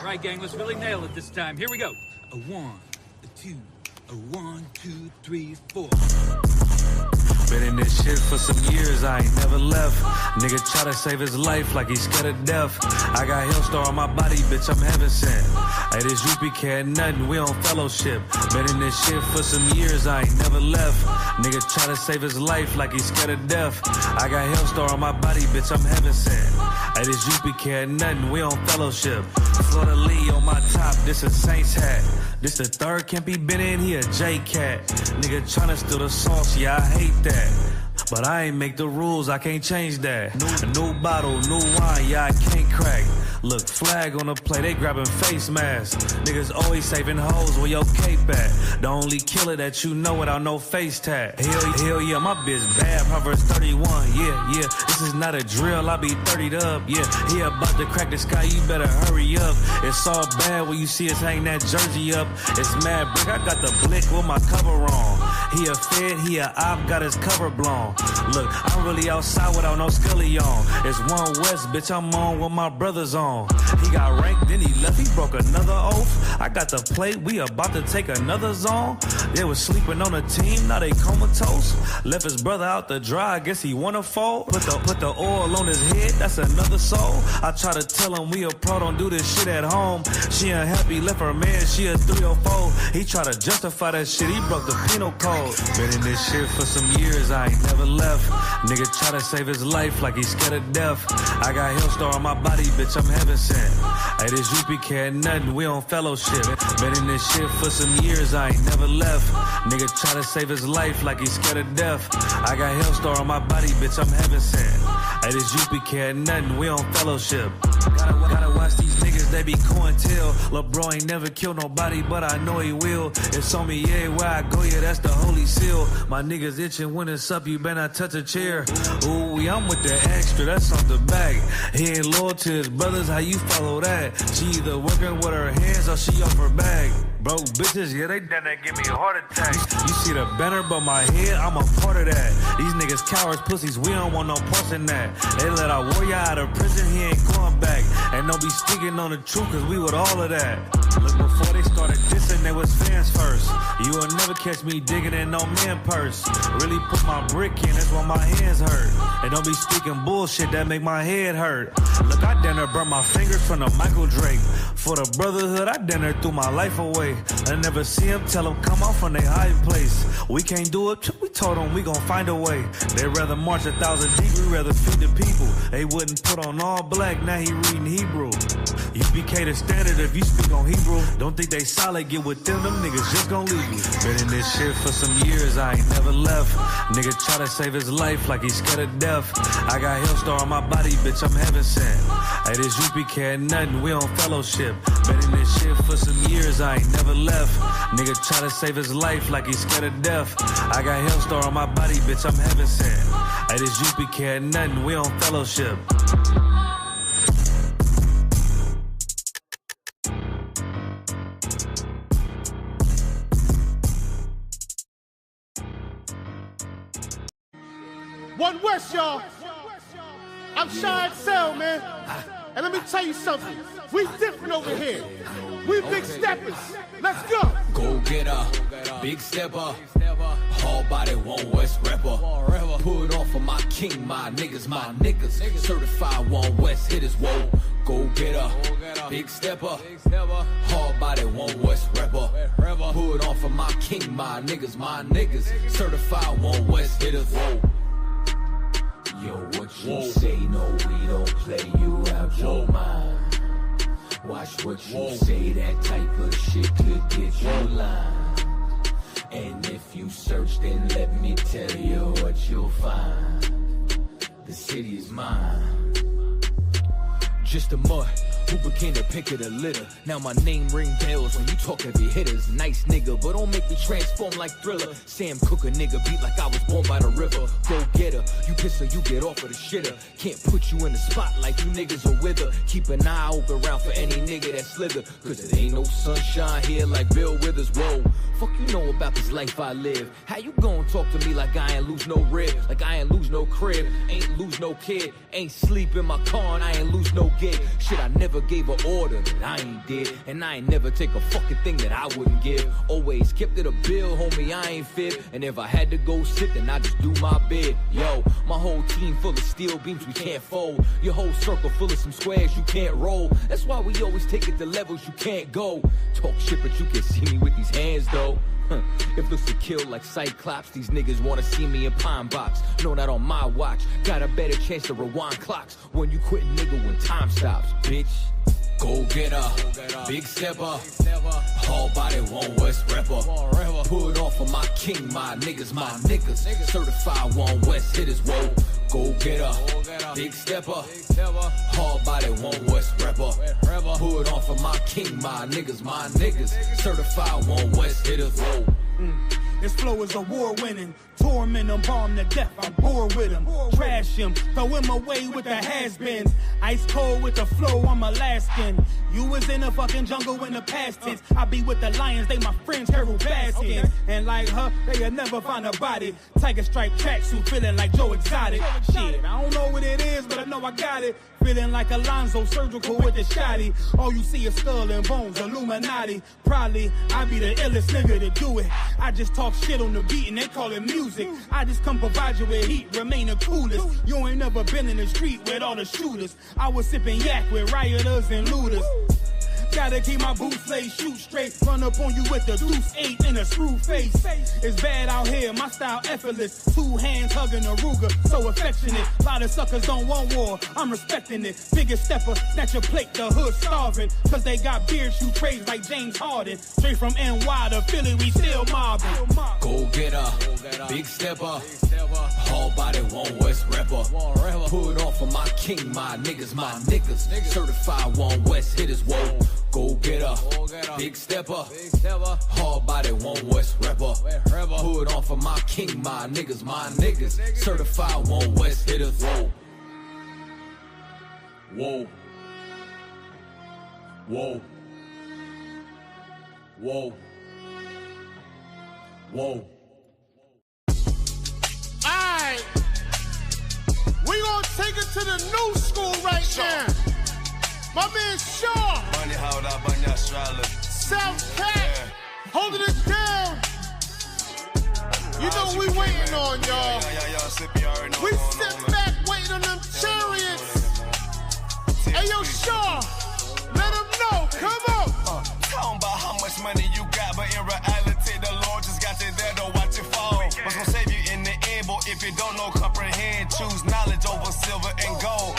right, gang, let's really nail it this time. Here we go. A 1, a 2, a 1, 2, 3, 4. Been in this shit for some years, I ain't never left. Nigga try to save his life like he's scared of death. I got Hellstar on my body, bitch, I'm heaven sent. Hey, this Isupk can't nothing, we on fellowship. Been in this shit for some years, I ain't never left. Nigga try to save his life like he's scared of death. I got Hellstar on my body, bitch, I'm heaven sent. Hey, this Isupk can't nothing, we on fellowship. Florida Lee on my top, this a Saints hat. This the third can't be been in, he a J-Cat. Nigga tryna steal the sauce, yeah, I hate that. But I ain't make the rules, I can't change that. New bottle, new wine, yeah, I can't crack. Look, flag on the play, they grabbing face masks. Niggas always saving hoes where your cape at. The only killer that you know without no face tag. Hell yeah, my bitch bad, Proverbs 31, yeah. This is not a drill, I be 30'd up, yeah. He about to crack the sky, you better hurry up. It's all bad when you see us hang that jersey up. It's mad brick, I got the blick with my cover on. He a fed, he a op, got his cover blown. Look, I'm really outside without no scully on. It's one West, bitch, I'm on with my brothers on. He got ranked, then he left, he broke another oath. I got the plate, we about to take another zone. They was sleeping on the team, now they comatose. Left his brother out to dry, I guess he wanna fold. Put the oil on his head, that's another soul. I try to tell him we a pro, don't do this shit at home. She unhappy, left her man, she a 304. He try to justify that shit, he broke the penal code. Been in this shit for some years, I ain't never left. Nigga try to save his life like he's scared of death. I got Hellstar on my body, bitch, I'm heaven sent. Hey, this Isupk can't nothing, we on fellowship. Been in this shit for some years, I ain't never left. Nigga try to save his life like he's scared of death. I got Hellstar on my body, bitch, I'm heaven sent. Hey, this Isupk can't nothing, we on fellowship. Gotta watch these niggas, they be cointel. Lil' bro ain't never killed nobody, but I know he will. It's on me, yeah, where I go, yeah, that's the holy seal. My niggas itching when it's up, you better not touch a chair. Ooh, I'm with the extra, that's off the back. He ain't loyal to his brothers, how you follow that? She either working with her hands or she off her bag. Broke bitches, yeah, they done that, give me a heart attack. You see the banner, but my head, I'm a part of that. These niggas cowards, pussies, we don't want no parts in that. They let our warrior out of prison, he ain't going back. And don't be speaking on the truth, cause we with all of that. Look, before they started dissing, they was fans first. You will never catch me digging in no man purse. Really put my brick in, that's why my hands hurt. And don't be speaking bullshit, that make my head hurt. Look, I done burn my fingers from the Michael Drake. For the brotherhood, I done threw my life away. I never see him, tell them come out from their hiding place. We can't do it, we told them we gon' find a way. They rather march 1,000 deep, we rather feed the people. They wouldn't put on all black, now he reading Hebrew. UPK the standard if you speak on Hebrew. Don't think they solid, get with them niggas just gon' leave you. Been in this shit for some years, I ain't never left. Nigga try to save his life like he's scared of death. I got Hellstar on my body, bitch, I'm heaven sent. Hey, this Isupk can't nothing, we on fellowship. Been in this shit for some years, I ain't never left. Nigga try to save his life like he's scared of death. I got Hellstar on my body, bitch, I'm heaven sent. Hey, this Isupk can't nothing, we on fellowship. One West, y'all. I'm Shy Excel, man. And let me tell you something. We different over here. We big steppers. Let's go. Go get her, big stepper. Hard body, One West rapper. Put on for my king, my niggas. Certified One West hitters, whoa. Go get her, big stepper. Hard body, One West rapper. Put on for my king, my niggas. Certified One West hitters, whoa. Yo, what you say, no, we don't play you out your mind. Watch what you say, that type of shit could get you lined. And if you search, then let me tell you what you'll find. The city is mine. Just a mud who became the pick of the litter. Now my name ring bells when you talk heavy hitters. Nice nigga, but don't make me transform like Thriller. Sam Cooke a nigga beat like I was born by the river. Go get her, you piss her, you get off of the shitter. Can't put you in the spotlight, you niggas are with her. Keep an eye open around for any nigga that slither. Cause it ain't no sunshine here like Bill Withers, whoa. Fuck you know about this life I live. How you gon' talk to me like I ain't lose no rib? Like I ain't lose no crib, ain't lose no kid. Ain't sleep in my car and I ain't lose no gig. Shit, I never never gave an order that I ain't did. And I ain't never take a fucking thing that I wouldn't give. Always kept it a bill, homie, I ain't fib. And if I had to go sit, then I just do my bid. Yo, my whole team full of steel beams we can't fold. Your whole circle full of some squares you can't roll. That's why we always take it to levels you can't go. Talk shit, but you can see me with these hands though. If looks to kill like Cyclops, these niggas wanna see me in Pine Box. No, not on my watch. Got a better chance to rewind clocks when you quit, nigga, when time stops, bitch. Go get her, big stepper, all body, one West rapper. Put on for my king, my niggas, certified one West hitters, whoa. Go get her, big stepper, all body, one West rapper. Put on for my king, my niggas, certified one West hitters, whoa. This flow is award-winning. Torment him, bomb to death, I'm bored with him. Trash him, throw him away with the has-beens. Ice cold with the flow, I'm Alaskan. You was in the fucking jungle in the past tense. I be with the lions, they my friends, Harold Baskins. And like her, they'll never find a body. Tiger stripe tracksuit, feeling like Joe Exotic. Shit, I don't know what it is, but I know I got it. Feeling like Alonzo, surgical with the shotty. All you see is skull and bones, Illuminati. Probably, I be the illest nigga to do it. I just talk shit on the beat and they call it music. I just come provide you with heat, remain the coolest. You ain't never been in the street with all the shooters. I was sipping yak with rioters and looters. Gotta keep my boots laced, shoot straight. Run up on you with the deuce 8 in a screw face. It's bad out here, my style effortless. 2 hands hugging a Ruger, so affectionate. A lot of suckers don't want war, I'm respecting it. Biggest stepper, snatch a plate, the hood starving. Cause they got beard shoot trades like James Harden. Straight from NY to Philly, we still mobbing. Go get her, big stepper, all body, one West rapper. Put on for my king, my niggas, certified one West hitters, whoa. Go get her, big stepper, hard body, one West rapper. Put on for my king, my niggas, certified one West hitters, whoa. Whoa. Whoa. Whoa. Whoa. Alright, we gonna take it to the new school right now. My man Shaw, South Cat, holding it down. You know we waiting on y'all. We sit back waiting on them chariots. Hey yo Shaw, let them know, come on. Talking about how much money you got, but in reality the Lord just got you there to watch it fall. What's gonna save you in the end, but if you don't know, comprehend. Choose knowledge over silver and gold.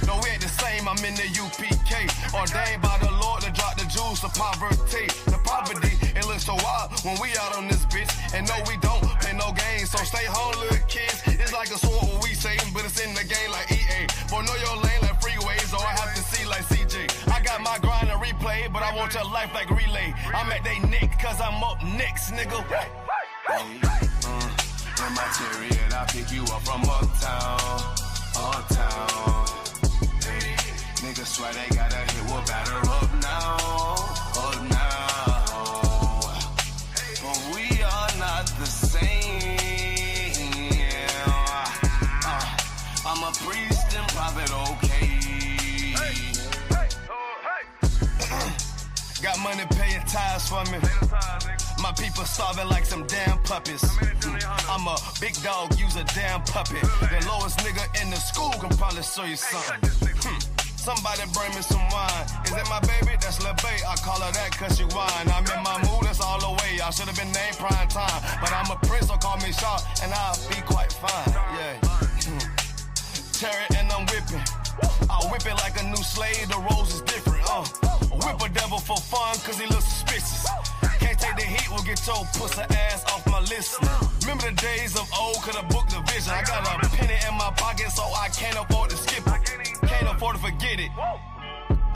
No, we ain't the same, I'm in the UPK. Ordained by the Lord to drop the jewels to poverty. The poverty, it looks so wild when we out on this bitch. And no, we don't play no games, so stay home, little kids. It's like a sword what we say, but it's in the game like EA. Boy, know your lane like freeways, or I have to see like CJ. I got my grind and replay, but I want your life like relay. I'm at they neck, cause I'm up next, nigga. In my chariot, I pick you up from uptown, uptown. Hey, niggas swear they gotta hit, we'll batter up now, up now. But we are not the same. I'm a priest and prophet, okay. Got money paying tithes for me. My people starving like some damn puppies. I'm a big dog, use a damn puppet. The lowest nigga in the school can probably show you something. Somebody bring me some wine. Is that my baby? That's Lil' Bae. I call her that cause she whine. I'm in my mood, that's all the way. I should've been named prime time. But I'm a prince, so call me Shaw, and I'll be quite fine. Yeah. Chariot and I'm whipping. I whip it like a new slave, the rose is different. Whip a devil for fun, cause he looks suspicious. Can't take the heat, we'll get your pussy ass off my list. Remember the days of old, could've booked the vision. I got a penny in my pocket, so I can't afford to skip it. Can't afford to forget it.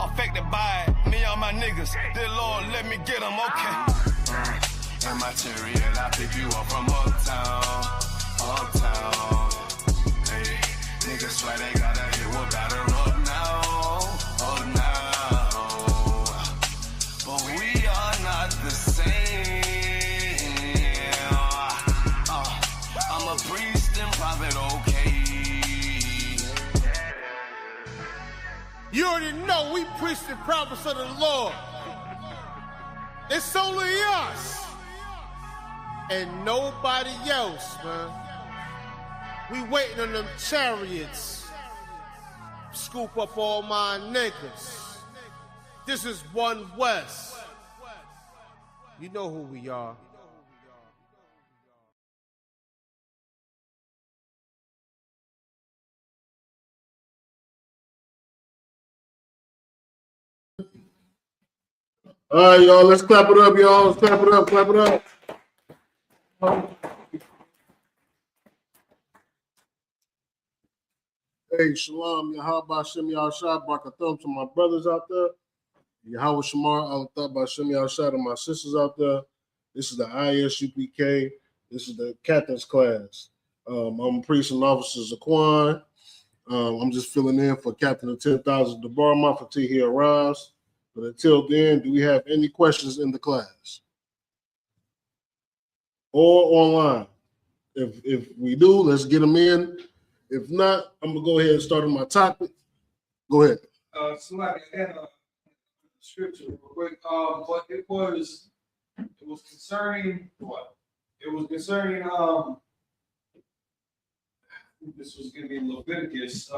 Affected by it, me and my niggas. Dear Lord, let me get them, okay. In my chariot, I pick you up from uptown, uptown. Hey, niggas swear they gotta hit, we'll batter up now, up now. But we are not the same. I'm a priest and prophet, okay. You already know we preach the promise of the Lord. It's only us and nobody else, man. We waiting on them chariots. Scoop up all my niggas. This is One West. You know who we are. All right, y'all, let's clap it up, y'all. Let's clap it up, clap it up. Hey, shalom, Yahweh Shem Yahshua, Barakathum to my brothers out there. Yahweh Shamar, Al-Tab Shem Yahshua to my sisters out there. This is the Isupk. This is the captain's class. I'm a priest and officer Zaquan. I'm just filling in for Captain of 10,000 Debarma until he arrives. But until then, do we have any questions in the class? Or online? If we do, let's get them in. If not, I'm going to go ahead and start on my topic. Go ahead. Somebody had a scripture real quick. But it was concerning what? It was concerning this was going to be Leviticus.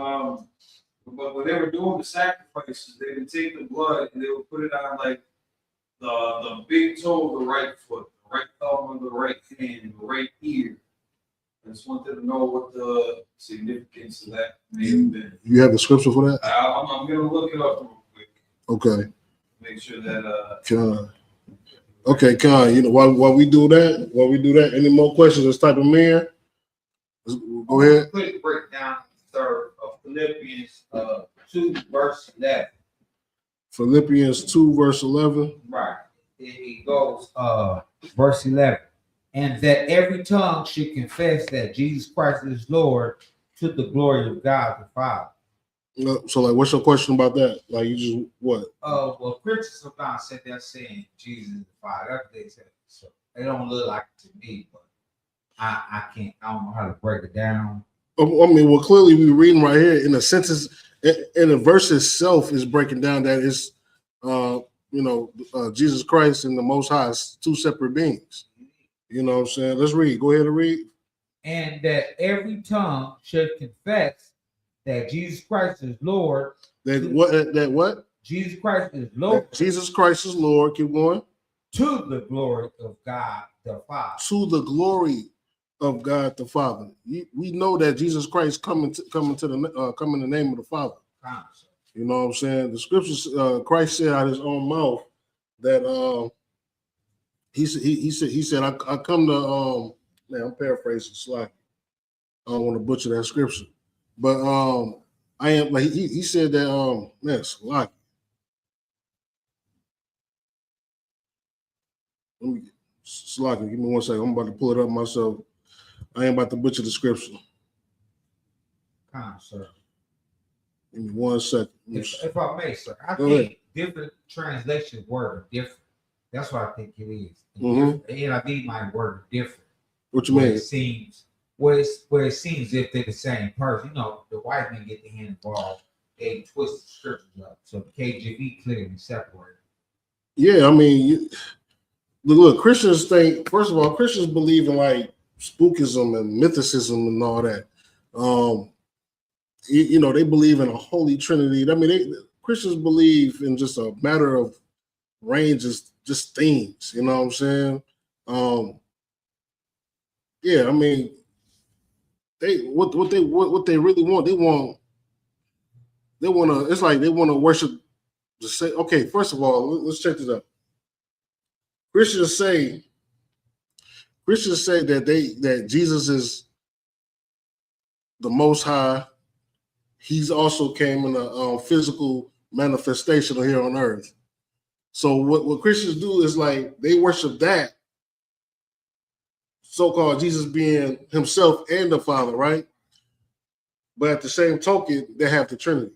But when they were doing the sacrifices, they would take the blood and they would put it on like the big toe of the right foot, the right thumb of the right hand, the right ear. I just wanted to know what the significance of that may have been. You have the scripture for that? I'm going to look it up real quick. Okay. Make sure that Con. Okay, Con. You know, while we do that, any more questions? Let's type them in. Go ahead. Quick breakdown, sir, of Philippians 2, verse 11. Philippians 2, verse 11. Right. And it goes, verse 11. And that every tongue should confess that Jesus Christ is Lord to the glory of God the Father. So, like, what's your question about that? Like, you just what? Well, Christians sometimes said they're saying Jesus is the Father. That's what they said. So it don't look like it to me, but I don't know how to break it down. I mean, well, clearly we're reading right here in the sentence, in the verse itself is breaking down that it's, Jesus Christ and the Most High is two separate beings. You know what I'm saying? Let's read. Go ahead and read. And that every tongue should confess that Jesus Christ is Lord. That what? Jesus Christ is Lord. That Jesus Christ is Lord. Keep going. To the glory of God the Father. To the glory of God the Father. We know that Jesus Christ come in the name of the Father. You know what I'm saying? The scriptures, Christ said out of his own mouth that he said I come to man, I'm paraphrasing slightly. I don't want to butcher that scripture, but I am like he said that man, slightly. Slightly, give me 1 second. I'm about to pull it up myself. I ain't about to butcher the scripture. Sir. Give me 1 second. If I may, sir, I think different translation word are different. That's what I think it is. And I need my word different. What you mean? It seems where it seems if they're the same person. You know, the white men get the hand involved. They twist the scriptures up. So the KJV clearly separated. Yeah, I mean, look, Christians think, first of all, Christians believe in like spookism and mythicism and all that. They believe in a holy trinity. I mean, Christians believe in just a matter of ranges, just themes. You know what I'm saying? I mean, what they really want. They want to. It's like they want to worship. Just say, okay. First of all, let's check this out. Christians say that Jesus is the Most High. He's also came in a physical manifestation here on earth. So what Christians do is like they worship that so-called Jesus being himself and the Father, right? But at the same token, they have the Trinity.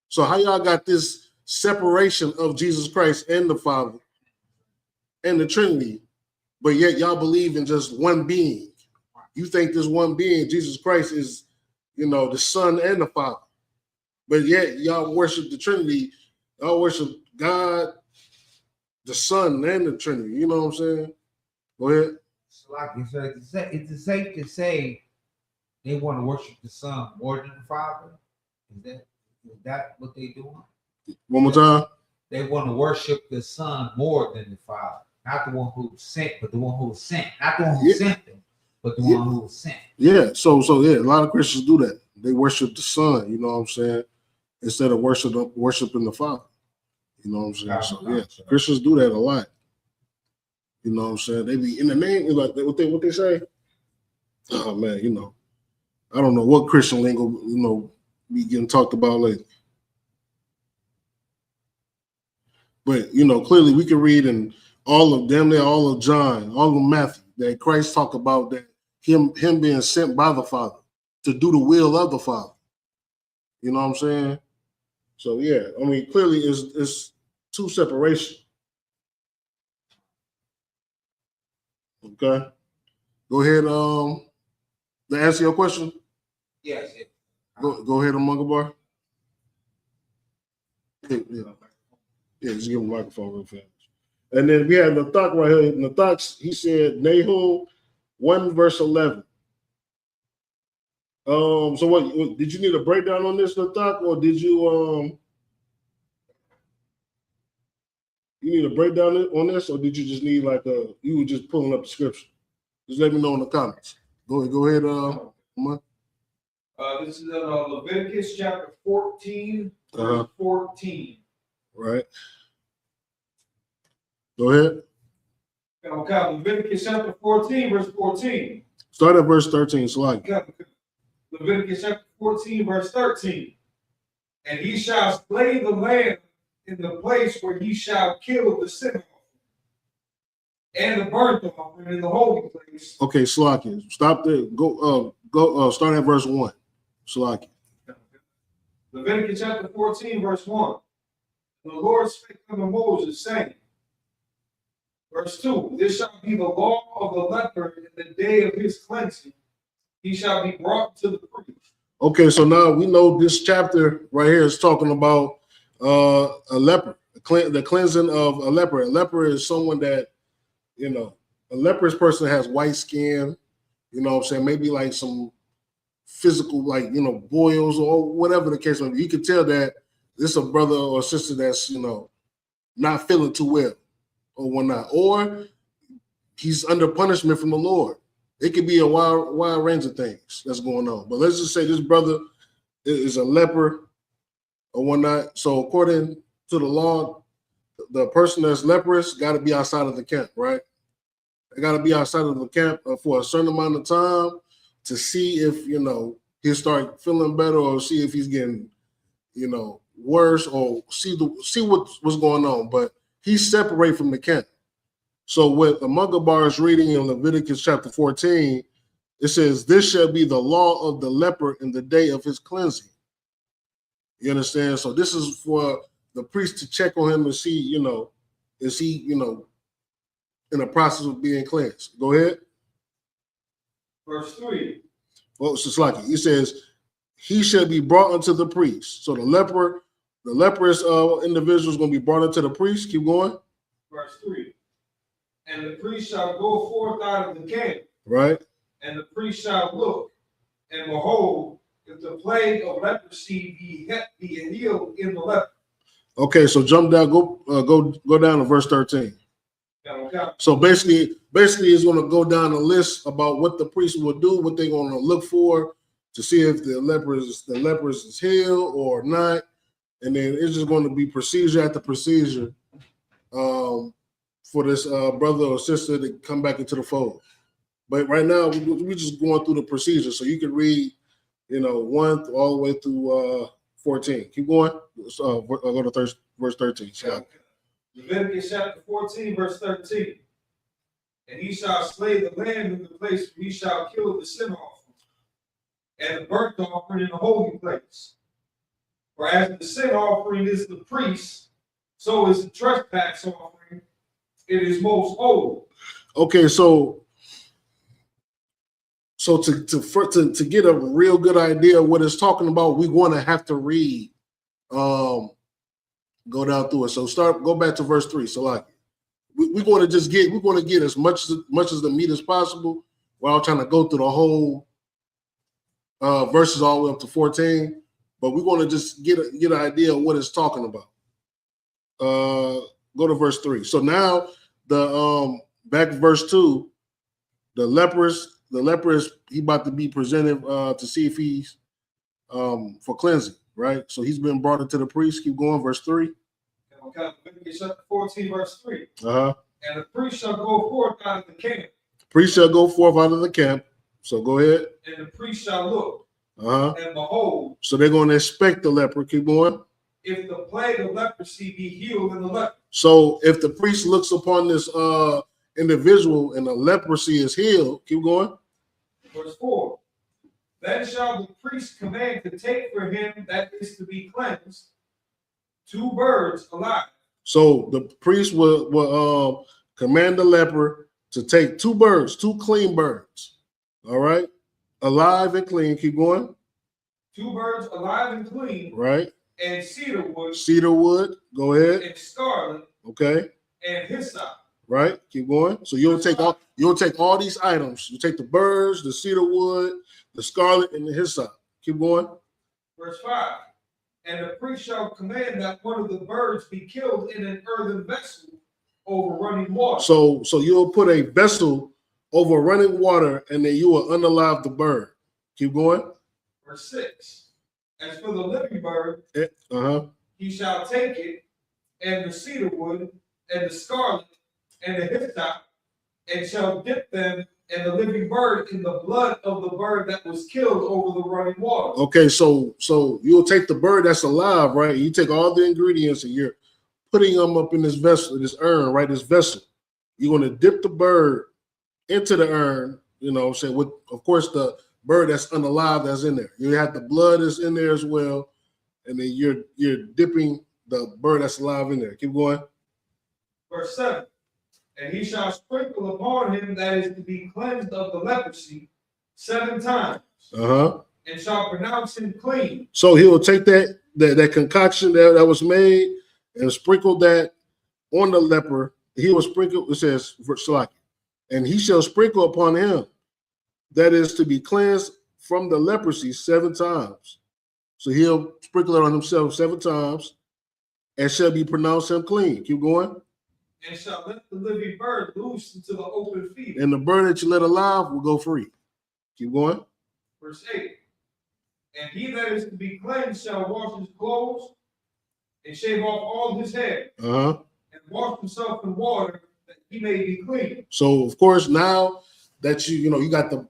So how y'all got this separation of Jesus Christ and the Father and the Trinity, but yet y'all believe in just one being? You think this one being, Jesus Christ, is, the Son and the Father. But yet y'all worship the Trinity. Y'all worship God, the Son, and the Trinity. You know what I'm saying? Go ahead. It's safe to say they want to worship the Son more than the Father. Is that what they doing? One more time. They want to worship the Son more than the Father, not the one who sent, but the one who was sent, not the one who sent them, but the one who was sent. Yeah. So yeah, a lot of Christians do that. They worship the Son. You know what I'm saying? Instead of worshiping the Father. You know what I'm saying? So yeah, Christians do that a lot. You know what I'm saying? They be in the name, like what they say. Oh man, you know, I don't know what Christian lingo, you know, be getting talked about lately. But you know, clearly we can read in all of John, all of Matthew, that Christ talked about that him being sent by the Father to do the will of the Father. You know what I'm saying? So yeah, I mean, clearly it's two separation. Okay. Go ahead. To answer your question. Yes. Go ahead, Among Bar. Yeah, just give him a microphone real fast. And then we have Nathak right here. Nathak, he said Nahum 1 verse 11. So what did you need a breakdown on this, Nathak, or did you need a breakdown on this, or did you just need you were just pulling up the scripture? Just let me know in the comments. Go ahead, this is Leviticus chapter 14, verse 14. Right. Go ahead. Okay, Leviticus chapter 14, verse 14. Start at verse 13, slide. Leviticus chapter 14, verse 13. And he shall slay the lamb in the place where he shall kill the sin offering and the burnt offering in the holy place. Okay, Slaki. Stop there. Go start at verse 1. Slaki. Leviticus chapter 14, verse 1. The Lord spake unto Moses, saying, verse 2, this shall be the law of the leper in the day of his cleansing. He shall be brought to the priest. Okay, so now we know this chapter right here is talking about a leper, the cleansing of a leper. A leper is someone that, you know, a leprous person has white skin, you know what I'm saying? Maybe like some physical, like, you know, boils or whatever the case may be. You can tell that this is a brother or sister that's, you know, not feeling too well or whatnot. Or he's under punishment from the Lord. It could be a wide range of things that's going on. But let's just say this brother is a leper or whatnot. So according to the law, the person that's leprous got to be outside of the camp, right? They got to be outside of the camp for a certain amount of time to see if, you know, he'll start feeling better, or see if he's getting, you know, worse, or see what's going on. But he's separated from the camp. So what the Mugabar is reading in Leviticus chapter 14, it says, this shall be the law of the leper in the day of his cleansing. You understand? So this is for the priest to check on him and see, you know, is he, you know, in the process of being cleansed. Go ahead. Verse 3. Well, it's just like it says, he shall be brought unto the priest. So the leprous individual is going to be brought unto the priest. Keep going. Verse 3. And the priest shall go forth out of the camp. Right. And the priest shall look, and behold, if the plague of leprosy be healed in the leper. Okay, so jump down, go down to verse 13. Okay. So basically it's going to go down a list about what the priest will do, what they're going to look for to see if the leprous is healed or not, and then it's just going to be procedure after procedure for this brother or sister to come back into the fold. But right now we're just going through the procedure, so you can read, you know, 1 all the way through 14. Keep going. I'll go to verse 13. Okay. Leviticus chapter 14, verse 13. And he shall slay the lamb in the place where he shall kill the sin offering and the burnt offering in the holy place. For as the sin offering is the priest, so is the trespass offering. It is most holy. Okay, so So to get a real good idea of what it's talking about, we're going to have to read, go down through it. So go back to verse 3. So like we're going to get as much as the meat as possible while trying to go through the whole verses all the way up to 14. But we're going to just get an idea of what it's talking about. Go to verse 3. So now the back to verse 2, the leper is he about to be presented to see if he's for cleansing, right? So he's been brought into the priest. Keep going, verse 3. Okay, Leviticus chapter 14, verse 3. Uh-huh. And the priest shall go forth out of the camp. Priest shall go forth out of the camp. So go ahead. And the priest shall look. Uh-huh. And behold. So they're going to inspect the leper. Keep going. If the plague of leprosy be healed in the leper. So if the priest looks upon this individual and the leprosy is healed, keep going. Verse 4. Then shall the priest command to take for him that is to be cleansed 2 birds alive. So the priest will command the leper to take 2 birds, 2 clean birds. All right. Alive and clean. Keep going. 2 birds alive and clean. Right. And cedar wood. Cedar wood. Go ahead. And scarlet. Okay. And hyssop. Right. Keep going. So you'll take all these items. You take the birds, the cedar wood, the scarlet, and the hyssop. Keep going. Verse 5. And the priest shall command that one of the birds be killed in an earthen vessel over running water. So you'll put a vessel over running water, and then you will unalive the bird. Keep going. Verse 6. As for the living bird, he shall take it, and the cedar wood, and the scarlet, and the hyssop, and shall dip them and the living bird in the blood of the bird that was killed over the running water. Okay, so you'll take the bird that's alive, right? You take all the ingredients and you're putting them up in this vessel, this urn, right? This vessel. You're going to dip the bird into the urn, you know, say with, of course, the bird that's unalive that's in there. You have the blood that's in there as well, and then you're dipping the bird that's alive in there. Keep going. Verse 7. And he shall sprinkle upon him that is to be cleansed of the leprosy 7 times. And shall pronounce him clean. So he will take that concoction that was made and sprinkle that on the leper. He will sprinkle, it says, and he shall sprinkle upon him that is to be cleansed from the leprosy 7 times. So he'll sprinkle it on himself 7 times and shall be pronounced him clean. Keep going. And shall let the living bird loose into the open field. And the bird that you let alive will go free. Keep going. Verse 8. And he that is to be cleansed shall wash his clothes and shave off all his hair. And wash himself in water that he may be clean. So of course, now that you got the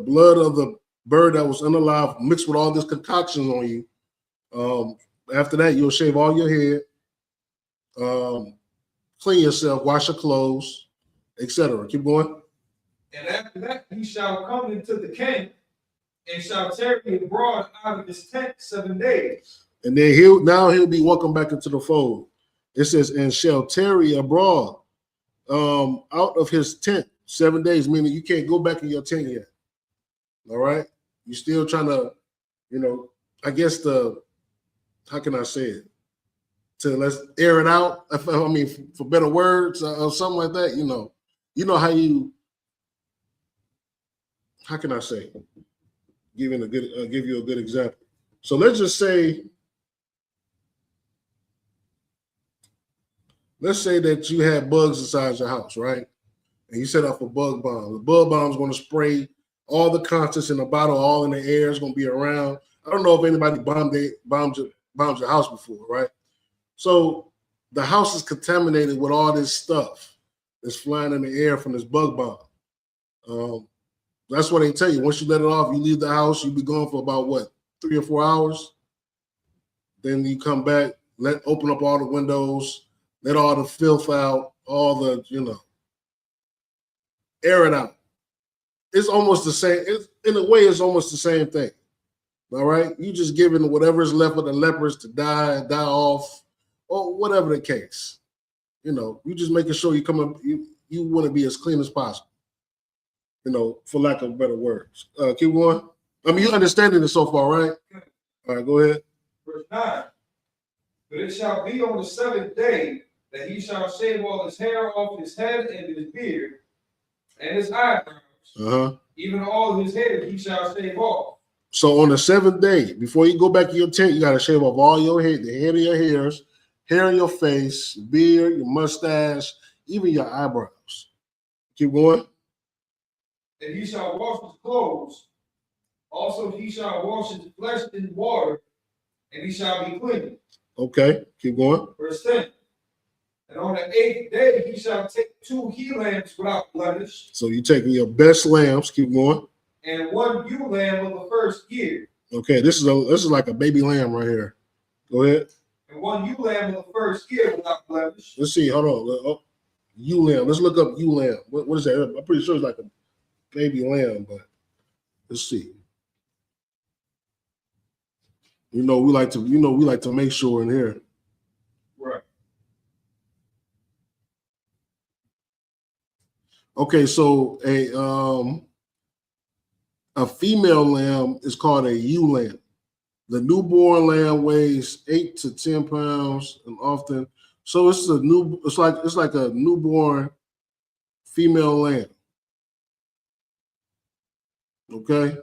blood of the bird that was unalive mixed with all this concoction on you. After that, you'll shave all your head. Clean yourself, wash your clothes, etc. Keep going. And after that, he shall come into the camp and shall tarry abroad out of his tent 7 days. And then he'll be welcomed back into the fold. It says, and shall tarry abroad out of his tent 7 days, meaning you can't go back in your tent yet. All right? You're still trying to, I guess how can I say it? To let's air it out. I mean, for better words or something like that. How can I say? Give you a good example. So let's just say, that you had bugs inside your house, right? And you set up a bug bomb. The bug bomb is going to spray all the contents in the bottle, all in the air. It's going to be around. I don't know if anybody bombed your house before, right? So the house is contaminated with all this stuff that's flying in the air from this bug bomb. That's what they tell you. Once you let it off, you leave the house, you'll be gone for about 3 or 4 hours. Then you come back, open up all the windows, let all the filth out, all the, air it out. It's almost the same. In a way, it's almost the same thing. All right? You just giving whatever is left of the lepers to die off, or whatever the case. You just making sure you want to be as clean as possible. for lack of better words. Keep going. I mean, you're understanding it so far, right? All right, go ahead. Verse 9. But it shall be on the 7th day that he shall shave all his hair off his head and his beard and his eyebrows. Even all his hair he shall shave off. So on the 7th day, before you go back to your tent, you got to shave off all your hair, the head of your hairs, hair on your face, beard, your mustache, even your eyebrows. Keep going. And he shall wash his clothes. Also he shall wash his flesh in water, and he shall be clean. Okay, keep going. Verse 10. And on the 8th day he shall take 2 he lambs without blemish. So you're taking your best lambs. Keep going. And 1 ewe lamb of the first year. Okay, this is like a baby lamb right here. Go ahead. And 1 ewe lamb of the first year without blemish. Let's see. Hold on. Oh, ewe lamb. Let's look up ewe lamb. What is that? I'm pretty sure it's like a baby lamb, but let's see. We like to make sure in here. Right. Okay, so a female lamb is called a ewe lamb. The newborn lamb weighs 8 to 10 pounds, and often, so it's like a newborn female lamb. Okay.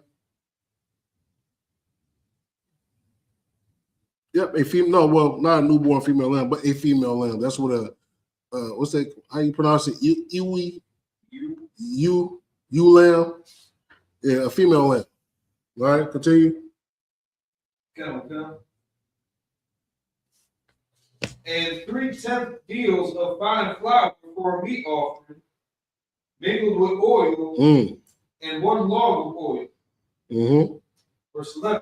Yep, not a newborn female lamb, but a female lamb. That's what what's that? How you pronounce it? Ewe lamb. Yeah, a female lamb. All right, continue. Okay. And 3/10 deals of fine flour for a meat offering, mingled with oil, and 1 log of oil. Verse 11.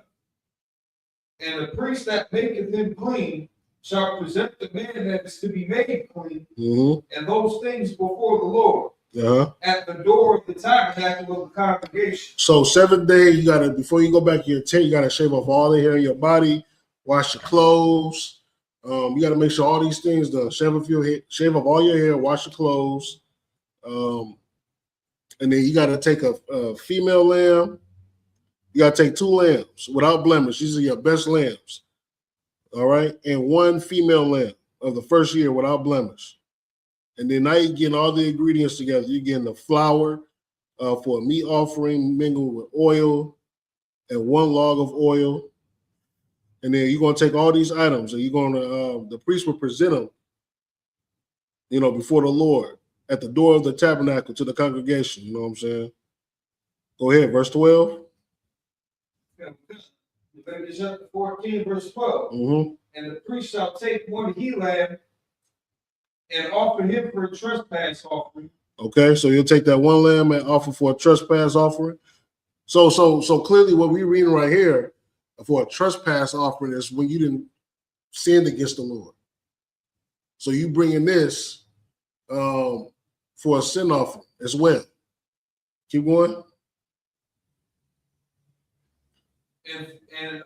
And the priest that maketh him clean shall present the man that is to be made clean, and those things before the Lord at the door of the tabernacle of the congregation. So 7th day, before you go back to your tent, you gotta shave off all the hair in your body, wash your clothes. You gotta make sure all these things done. Shave off all your hair, wash your clothes, and then you gotta take a female lamb. You got to take 2 lambs without blemish. These are your best lambs. All right. And 1 female lamb of the first year without blemish. And then now you're getting all the ingredients together. You're getting the flour for a meat offering mingled with oil and 1 log of oil. And then you're going to take all these items and you're going to, the priest will present them, before the Lord at the door of the tabernacle to the congregation. You know what I'm saying? Go ahead. Verse 12. Leviticus chapter 14, verse 12. And the priest shall take 1 he lamb and offer him for a trespass offering. Okay, so you'll take that 1 lamb and offer for a trespass offering. So clearly what we're reading right here for a trespass offering is when you didn't sin against the Lord. So you bringing this for a sin offering as well. Keep going.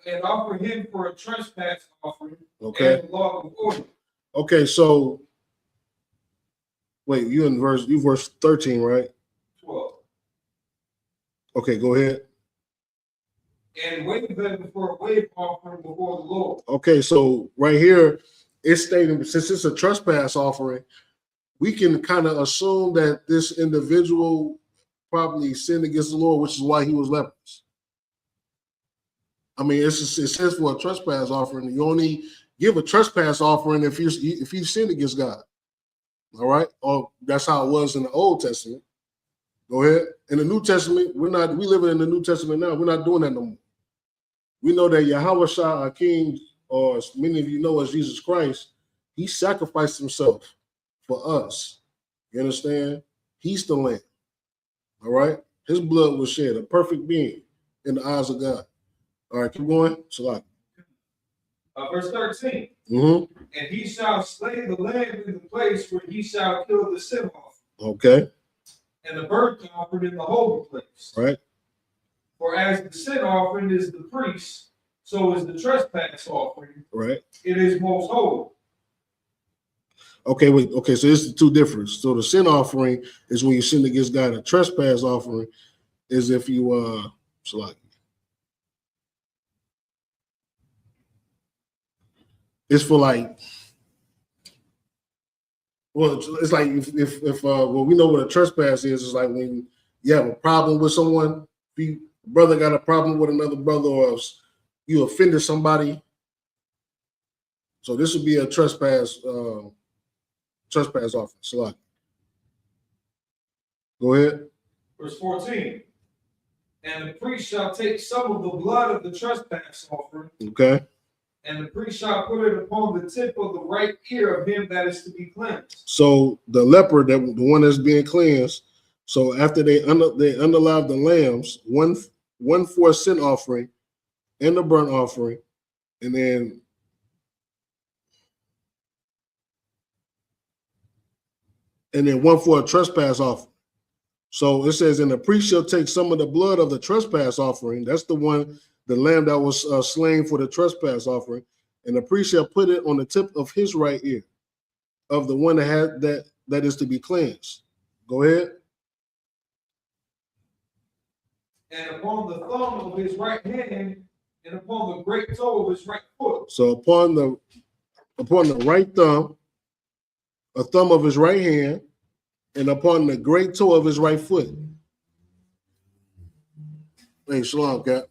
And offer him for a trespass offering. Okay. And a log of oil. Okay, so wait, you verse 13, right? 12. Okay, go ahead. And wave them for a wave offering before the Lord. Okay, so right here, it's stating since it's a trespass offering, we can kind of assume that this individual probably sinned against the Lord, which is why he was leprous. I mean, it says for a trespass offering, you only give a trespass offering if you sin against God. All right, or that's how it was in the Old Testament. Go ahead. In the New Testament, we living in the New Testament now. We're not doing that no more. We know that Yahweh Shah, our King, or as many of you know as Jesus Christ, he sacrificed himself for us. You understand? He's the Lamb. All right? His blood was shed, a perfect being in the eyes of God. All right, keep going. Salat. Verse 13. Mm-hmm. And he shall slay the lamb in the place where he shall kill the sin offering. Okay. And the burnt offering in the holy place. Right. For as the sin offering is the priest, so is the trespass offering. Right. It is most holy. Okay, wait. Okay, so this is two difference. So the sin offering is when you sin against God. A trespass offering is if you select. It's for like, well, it's like if well, we know what a trespass is. It's like when you have a problem with someone. If you brother got a problem with another brother, or you offended somebody. So this would be a trespass offering. Select. Go ahead. Verse 14. And the priest shall take some of the blood of the trespass offering. Okay. And the priest shall put it upon the tip of the right ear of him that is to be cleansed. So the leper, the one that's being cleansed. So after they unalive the lambs, one for a sin offering and a burnt offering, and then one for a trespass offering. So it says, and the priest shall take some of the blood of the trespass offering. That's the lamb that was slain for the trespass offering, and the priest shall put it on the tip of his right ear, of the one that is to be cleansed. Go ahead. And upon the thumb of his right hand, and upon the great toe of his right foot. So upon the right thumb, a thumb of his right hand, and upon the great toe of his right foot. Hey, shalom, Cap.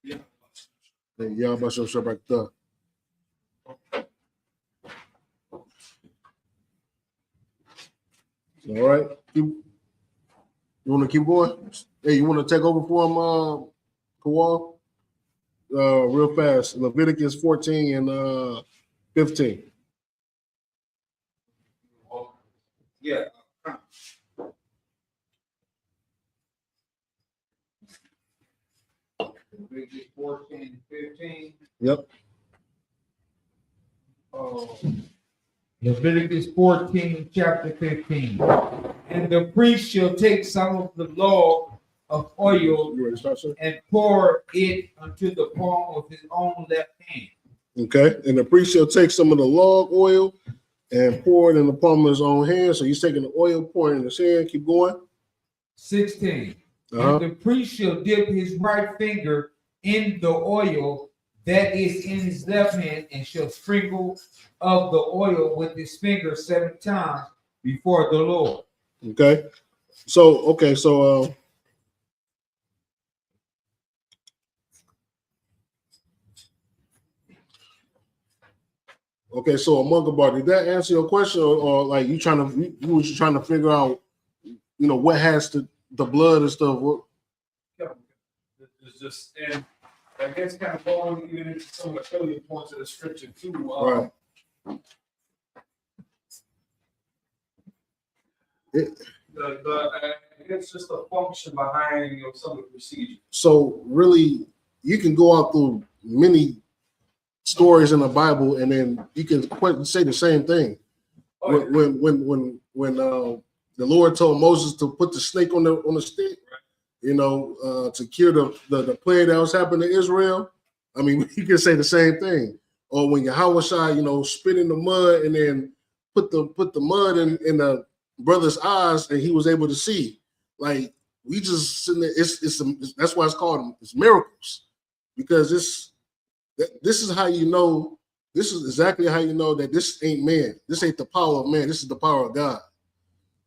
Hey, y'all about your shop right there. All right. You want to keep going? Hey, you want to take over for him, Kawal? Real fast. Leviticus 14 and 15. Yeah. Leviticus 14 and 15. Yep. Leviticus 14, chapter 15. And the priest shall take some of the log of oil and pour it unto the palm of his own left hand. Okay. And the priest shall take some of the log oil and pour it in the palm of his own hand. So he's taking the oil, pouring in his hand. Keep going. 16. And the priest shall dip his right finger in the oil that is in his left hand, and shall sprinkle of the oil with his finger 7 times before the Lord. Okay. So okay, so so Amungabar, did that answer your question, or like you was trying to figure out, what has the blood and stuff? Yeah, it's just, and I guess kind of going even into some of the earlier points of the scripture too. Right. It's just a function behind some of the procedure. So really, you can go out through many stories in the Bible, and then you can say the same thing. Oh, when the Lord told Moses to put the snake on the stick, right, to cure the plague that was happening to Israel. I mean, you can say the same thing. Or when Yahweh spit in the mud and then put the mud in the brother's eyes, and he was able to see. Like, we just sitting there. That's why it's called miracles, because this is how you know. This is exactly how you know that this ain't man. This ain't the power of man. This is the power of God.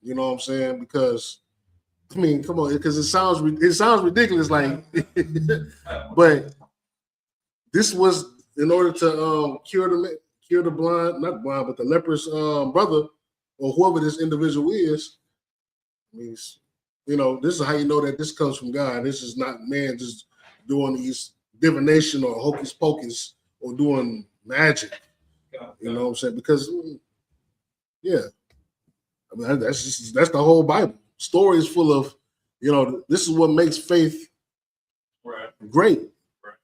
You know what I'm saying? Because I mean, come on, because it sounds ridiculous, like, but this was in order to cure the blind, not blind, but the leprous brother, or whoever this individual is. I mean, this is how you know that this comes from God. This is not man just doing these divination or hocus pocus or doing magic. You know what I'm saying? Because, yeah, I mean, that's the whole Bible. Story is full of, this is what makes faith great. Right.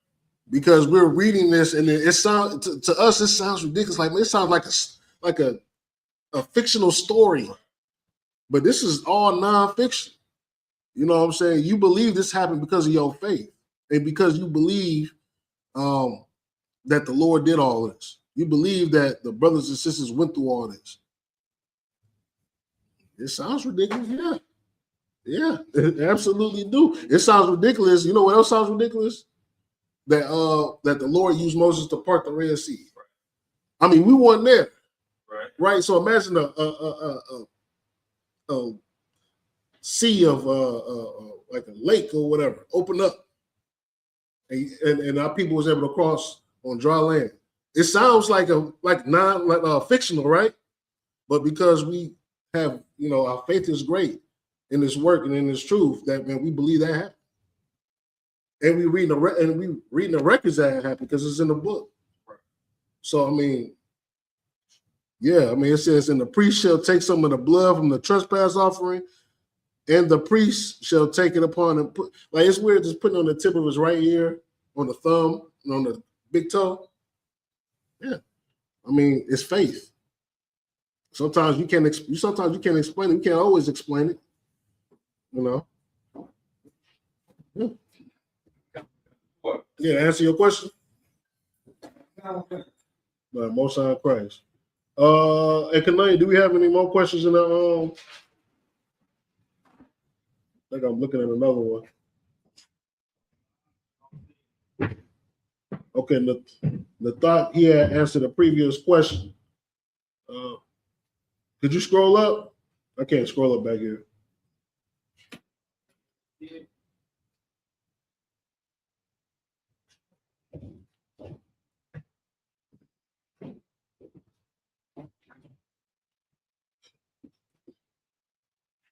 Because we're reading this, and it sounds to us, it sounds ridiculous. Like, it sounds like a fictional story, but this is all nonfiction. You know what I'm saying? You believe this happened because of your faith, and because you believe that the Lord did all this. You believe that the brothers and sisters went through all this. It sounds ridiculous, yeah. Yeah, it absolutely do. It sounds ridiculous. You know what else sounds ridiculous? That that the Lord used Moses to part the Red Sea. I mean, we weren't there, right? So imagine a sea of like a lake or whatever open up, and our people was able to cross on dry land. It sounds like fictional, right? But because we have, our faith is great in this work and in this truth, that man, we believe that happened, and we reading the records that happened because it's in the book. So I mean, yeah, I mean it says, and the priest shall take some of the blood from the trespass offering, and the priest shall take it upon and put, like, it's weird just putting on the tip of his right ear, on the thumb, and on the big toe. Yeah, I mean it's faith. Sometimes you can't explain it. You can't always explain it. Yeah. Yeah, answer your question. Most High Christ. And Kanani, do we have any more questions in the I think I'm looking at another one. Okay, the thought he had answered the previous question. Could you scroll up? I can't scroll up back here.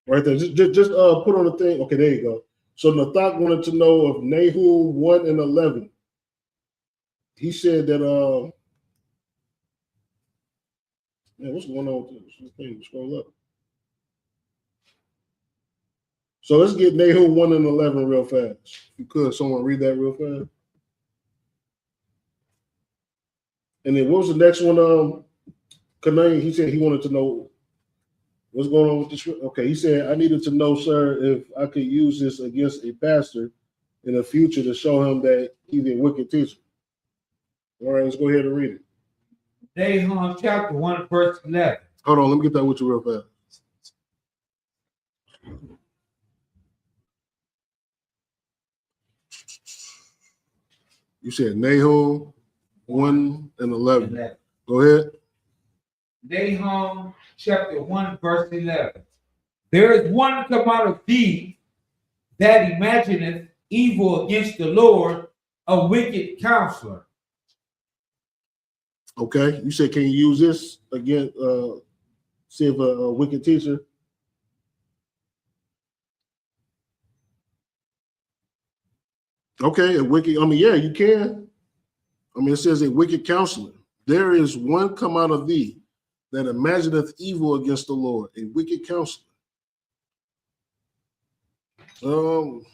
Right there. Just put on the thing. Okay, there you go. So Nathak wanted to know of Nahum 1 and 11. He said that man, what's going on with this thing? Scroll up. So let's get Nahum 1 and 11 real fast. If you could, someone read that real fast. And then what was the next one? Kanani, he said he wanted to know what's going on with this. Okay, he said, I needed to know, sir, if I could use this against a pastor in the future to show him that he's a wicked teacher. All right, let's go ahead and read it. Nahum chapter 1, verse 11. Hold on, let me get that with you real fast. You said Nahum 1 and 11. Go ahead. Nahum chapter 1, verse 11. There is one come out of thee that imagineth evil against the Lord, a wicked counselor. Okay, you said, can you use this again? See if a wicked teacher. Okay, a wicked. I mean, yeah, you can. I mean, it says a wicked counselor. There is one come out of thee that imagineth evil against the Lord, a wicked counselor. You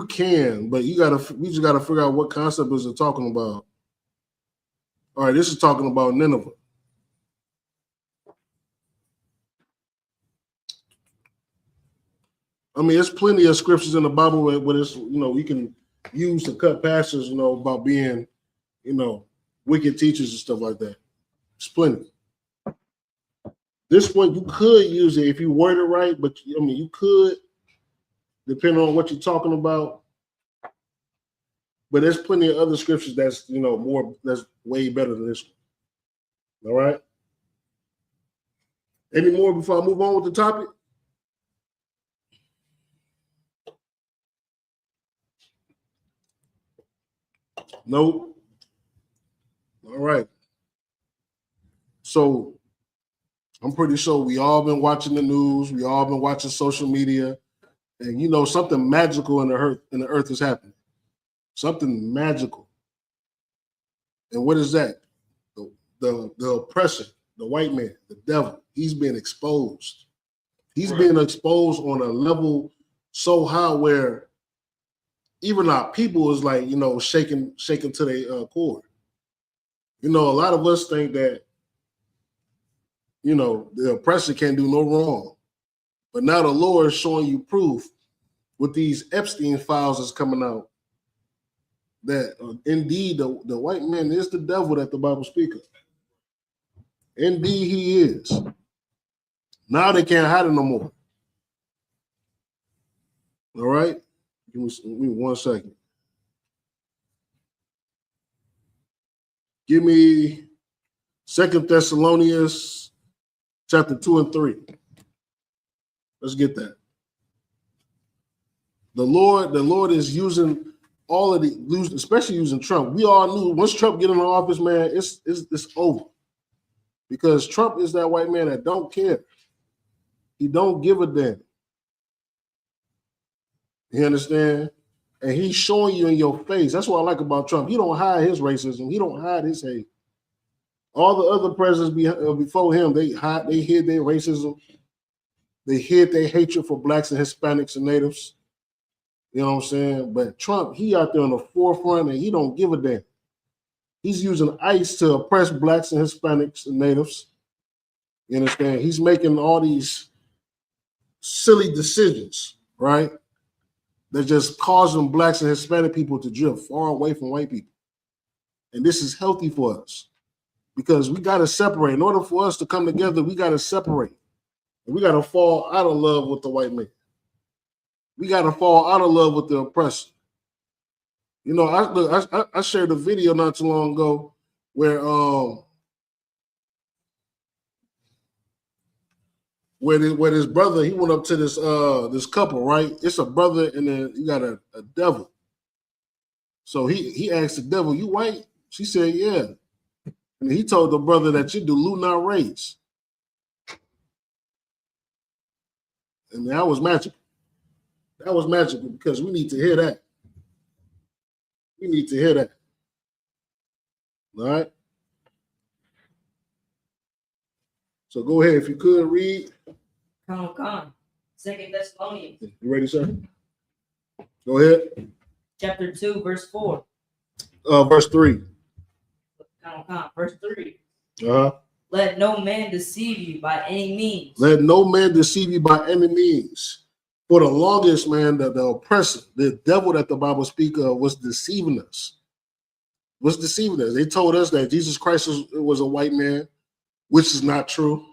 can, but we just gotta figure out what concept is it talking about. All right, this is talking about Nineveh. I mean, there's plenty of scriptures in the Bible where it's, you can use to cut passages, about being, wicked teachers and stuff like that. There's plenty. This one, you could use it if you word it right, but I mean, you could, depending on what you're talking about. But there's plenty of other scriptures that's, that's way better than this one. All right. Any more before I move on with the topic? Nope. All right. So I'm pretty sure we all been watching the news. We all been watching social media, and something magical in the earth is happening. Something magical. And what is that? The oppressor, the white man, the devil. He's being exposed. He's being exposed on a level so high where even our people is like, shaking to their core. A lot of us think that, the oppressor can't do no wrong. But now the Lord is showing you proof with these Epstein files that's coming out. that indeed the white man is the devil that the Bible speaks of. Indeed, he is. Now they can't hide it no more. All right? Give me 1 second. Give me 2 Thessalonians chapter 2 and 3. Let's get that. The Lord is using all of the, especially using Trump. We all knew once Trump get in the office, man, it's over. Because Trump is that white man that don't care. He don't give a damn. You understand? And he's showing you in your face. That's what I like about Trump. He don't hide his racism. He don't hide his hate. All the other presidents before him, they hid their racism. They hid their hatred for blacks and Hispanics and natives. You know what I'm saying? But Trump, he out there on the forefront and he don't give a damn. He's using ICE to oppress blacks and Hispanics and natives. You understand? He's making all these silly decisions, right? They're just causing blacks and Hispanic people to drift far away from white people. And this is healthy for us because we got to separate. In order for us to come together, we got to separate. And we got to fall out of love with the white man. We got to fall out of love with the oppressor. You know, I shared a video not too long ago where this brother, he went up to this couple, right? It's a brother and then you got a devil. So he asked the devil, "You white?" She said, "Yeah." And he told the brother that you do lunar rays. And that was magical. That was magical because we need to hear that. We need to hear that. All right. So go ahead. If you could read. Come. 2 Thessalonians. You ready, sir? Go ahead. Chapter 2, verse 4. Verse 3. Come. Verse 3. Uh-huh. Let no man deceive you by any means. Let no man deceive you by any means. For the longest, man, the oppressor, the devil that the Bible speaks of was deceiving us. They told us that Jesus Christ was a white man, which is not true.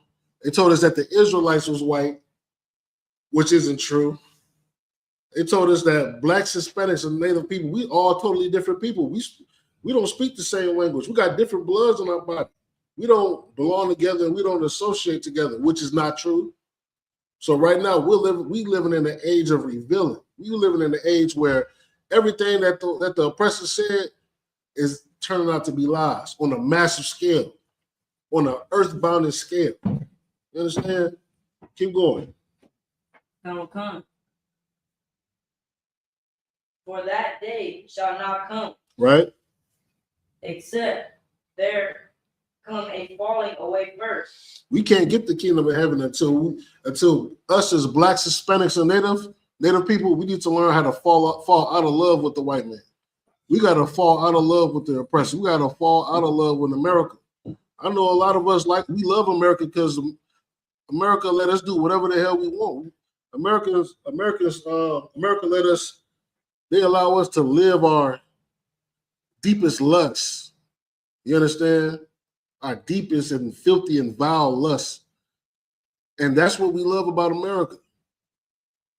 They told us that the Israelites was white, which isn't true. They told us that blacks, Hispanics, and Native people, we all totally different people. We don't speak the same language. We got different bloods in our body. We don't belong together and we don't associate together, which is not true. So right now we living in the age of revealing. We living in the age where everything that the oppressor said is turning out to be lies on a massive scale, on an earthbound scale. You understand? Keep going. Come. For that day shall not come. Right. Except there come a falling away first. We can't get the kingdom of heaven until us as blacks, Hispanics, and native people, we need to learn how to fall out of love with the white man. We got to fall out of love with the oppressor. We got to fall out of love with America. I know a lot of us we love America because America let us do whatever the hell we want. America let us. They allow us to live our deepest lusts. You understand? Our deepest and filthy and vile lusts. And that's what we love about America.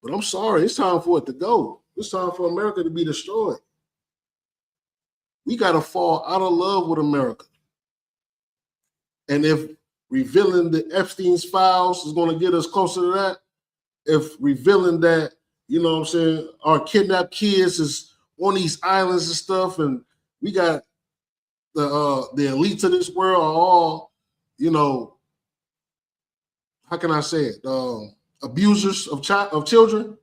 But I'm sorry, it's time for it to go. It's time for America to be destroyed. We got to fall out of love with America. And if revealing the Epstein's files is going to get us closer to that, if revealing that, you know what I'm saying, our kidnapped kids is on these islands and stuff, and we got the elites of this world are all, you know, how can I say it, abusers of children,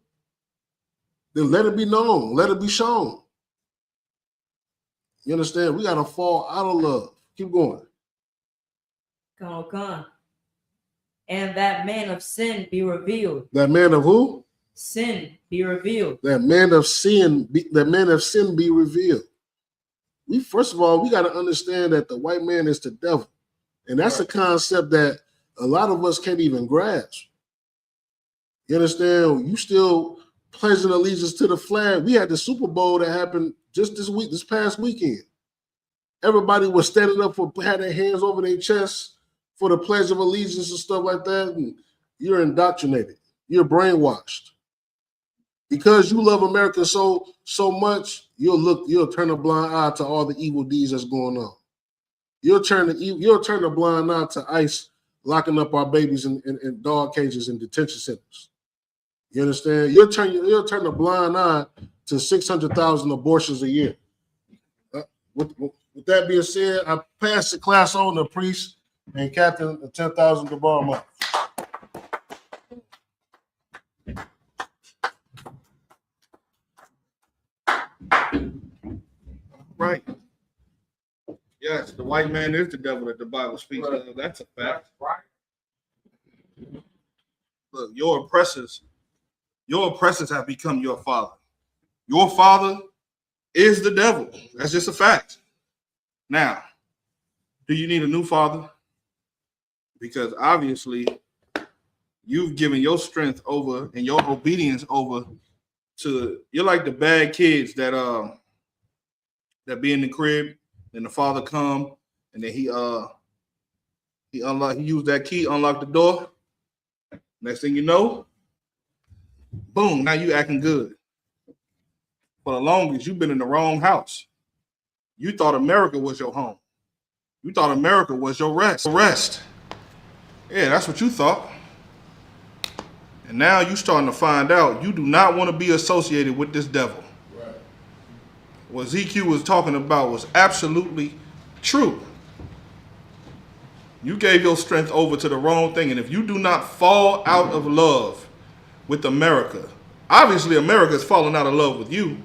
then let it be known, let it be shown. You understand? We got to fall out of love. Keep going. Come. And that man of sin be revealed. That man of who? Sin be revealed. That man of sin be revealed. First of all, we got to understand that the white man is the devil. And that's a concept that a lot of us can't even grasp. You understand? You still pledging allegiance to the flag. We had the Super Bowl that happened just this past weekend. Everybody was standing up had their hands over their chests for the Pledge of Allegiance and stuff like that. And you're indoctrinated. You're brainwashed. Because you love America so much, you'll turn a blind eye to all the evil deeds that's going on. You'll turn a blind eye to ICE locking up our babies in dog cages and detention centers. You understand? You'll turn a blind eye to 600,000 abortions a year. With that being said, I passed the class on to priest and captain the 10,000 to borrow month. Right. Yes, the white man is the devil that the Bible speaks of. That's a fact. Look, your oppressors have become your father. Your father is the devil. That's just a fact. Now, do you need a new father? Because obviously you've given your strength over and your obedience over to, you're like the bad kids that be in the crib and the father come and then he used that key, unlocked the door. Next thing you know, boom, now you acting good. For the longest, you've been in the wrong house. You thought America was your home. You thought America was your rest. Yeah, that's what you thought. And now you starting to find out you do not want to be associated with this devil. Right. What ZQ was talking about was absolutely true. You gave your strength over to the wrong thing. And if you do not fall out of love with America, obviously America is falling out of love with you.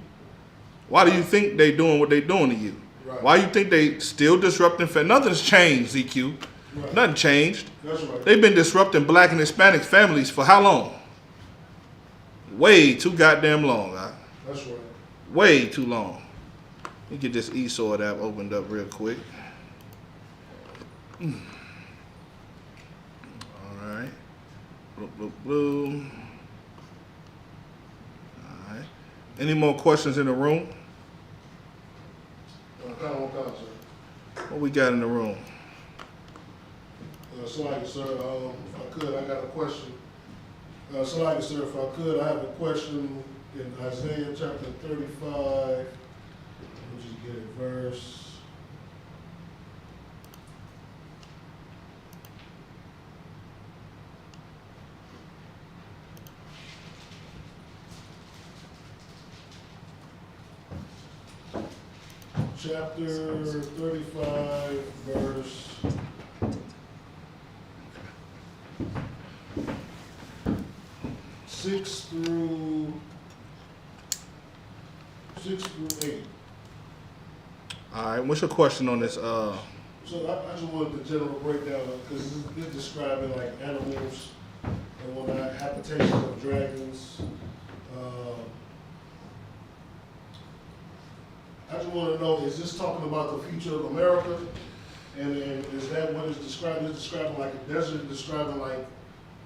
Why do you think they doing what they doing to you? Right. Why you think they still disrupting? Nothing's changed, ZQ. Right. Nothing changed. That's right. They've been disrupting Black and Hispanic families for how long? Way too goddamn long. That's right. Way too long. Let me get this eSword app opened up real quick. All right. Blue. All right. Any more questions in the room? What we got in the room? Sir, if I could, I got a question. Sir, if I could, I have a question in Isaiah chapter 35. Let me just get a verse. Chapter 35, verse 6 through 8. All right, what's your question on this? So I just wanted the general breakdown because it's describing like animals and whatnot, habitations of dragons. I just want to know, is this talking about the future of America? And is that what it's describing? It's describing like a desert, describing like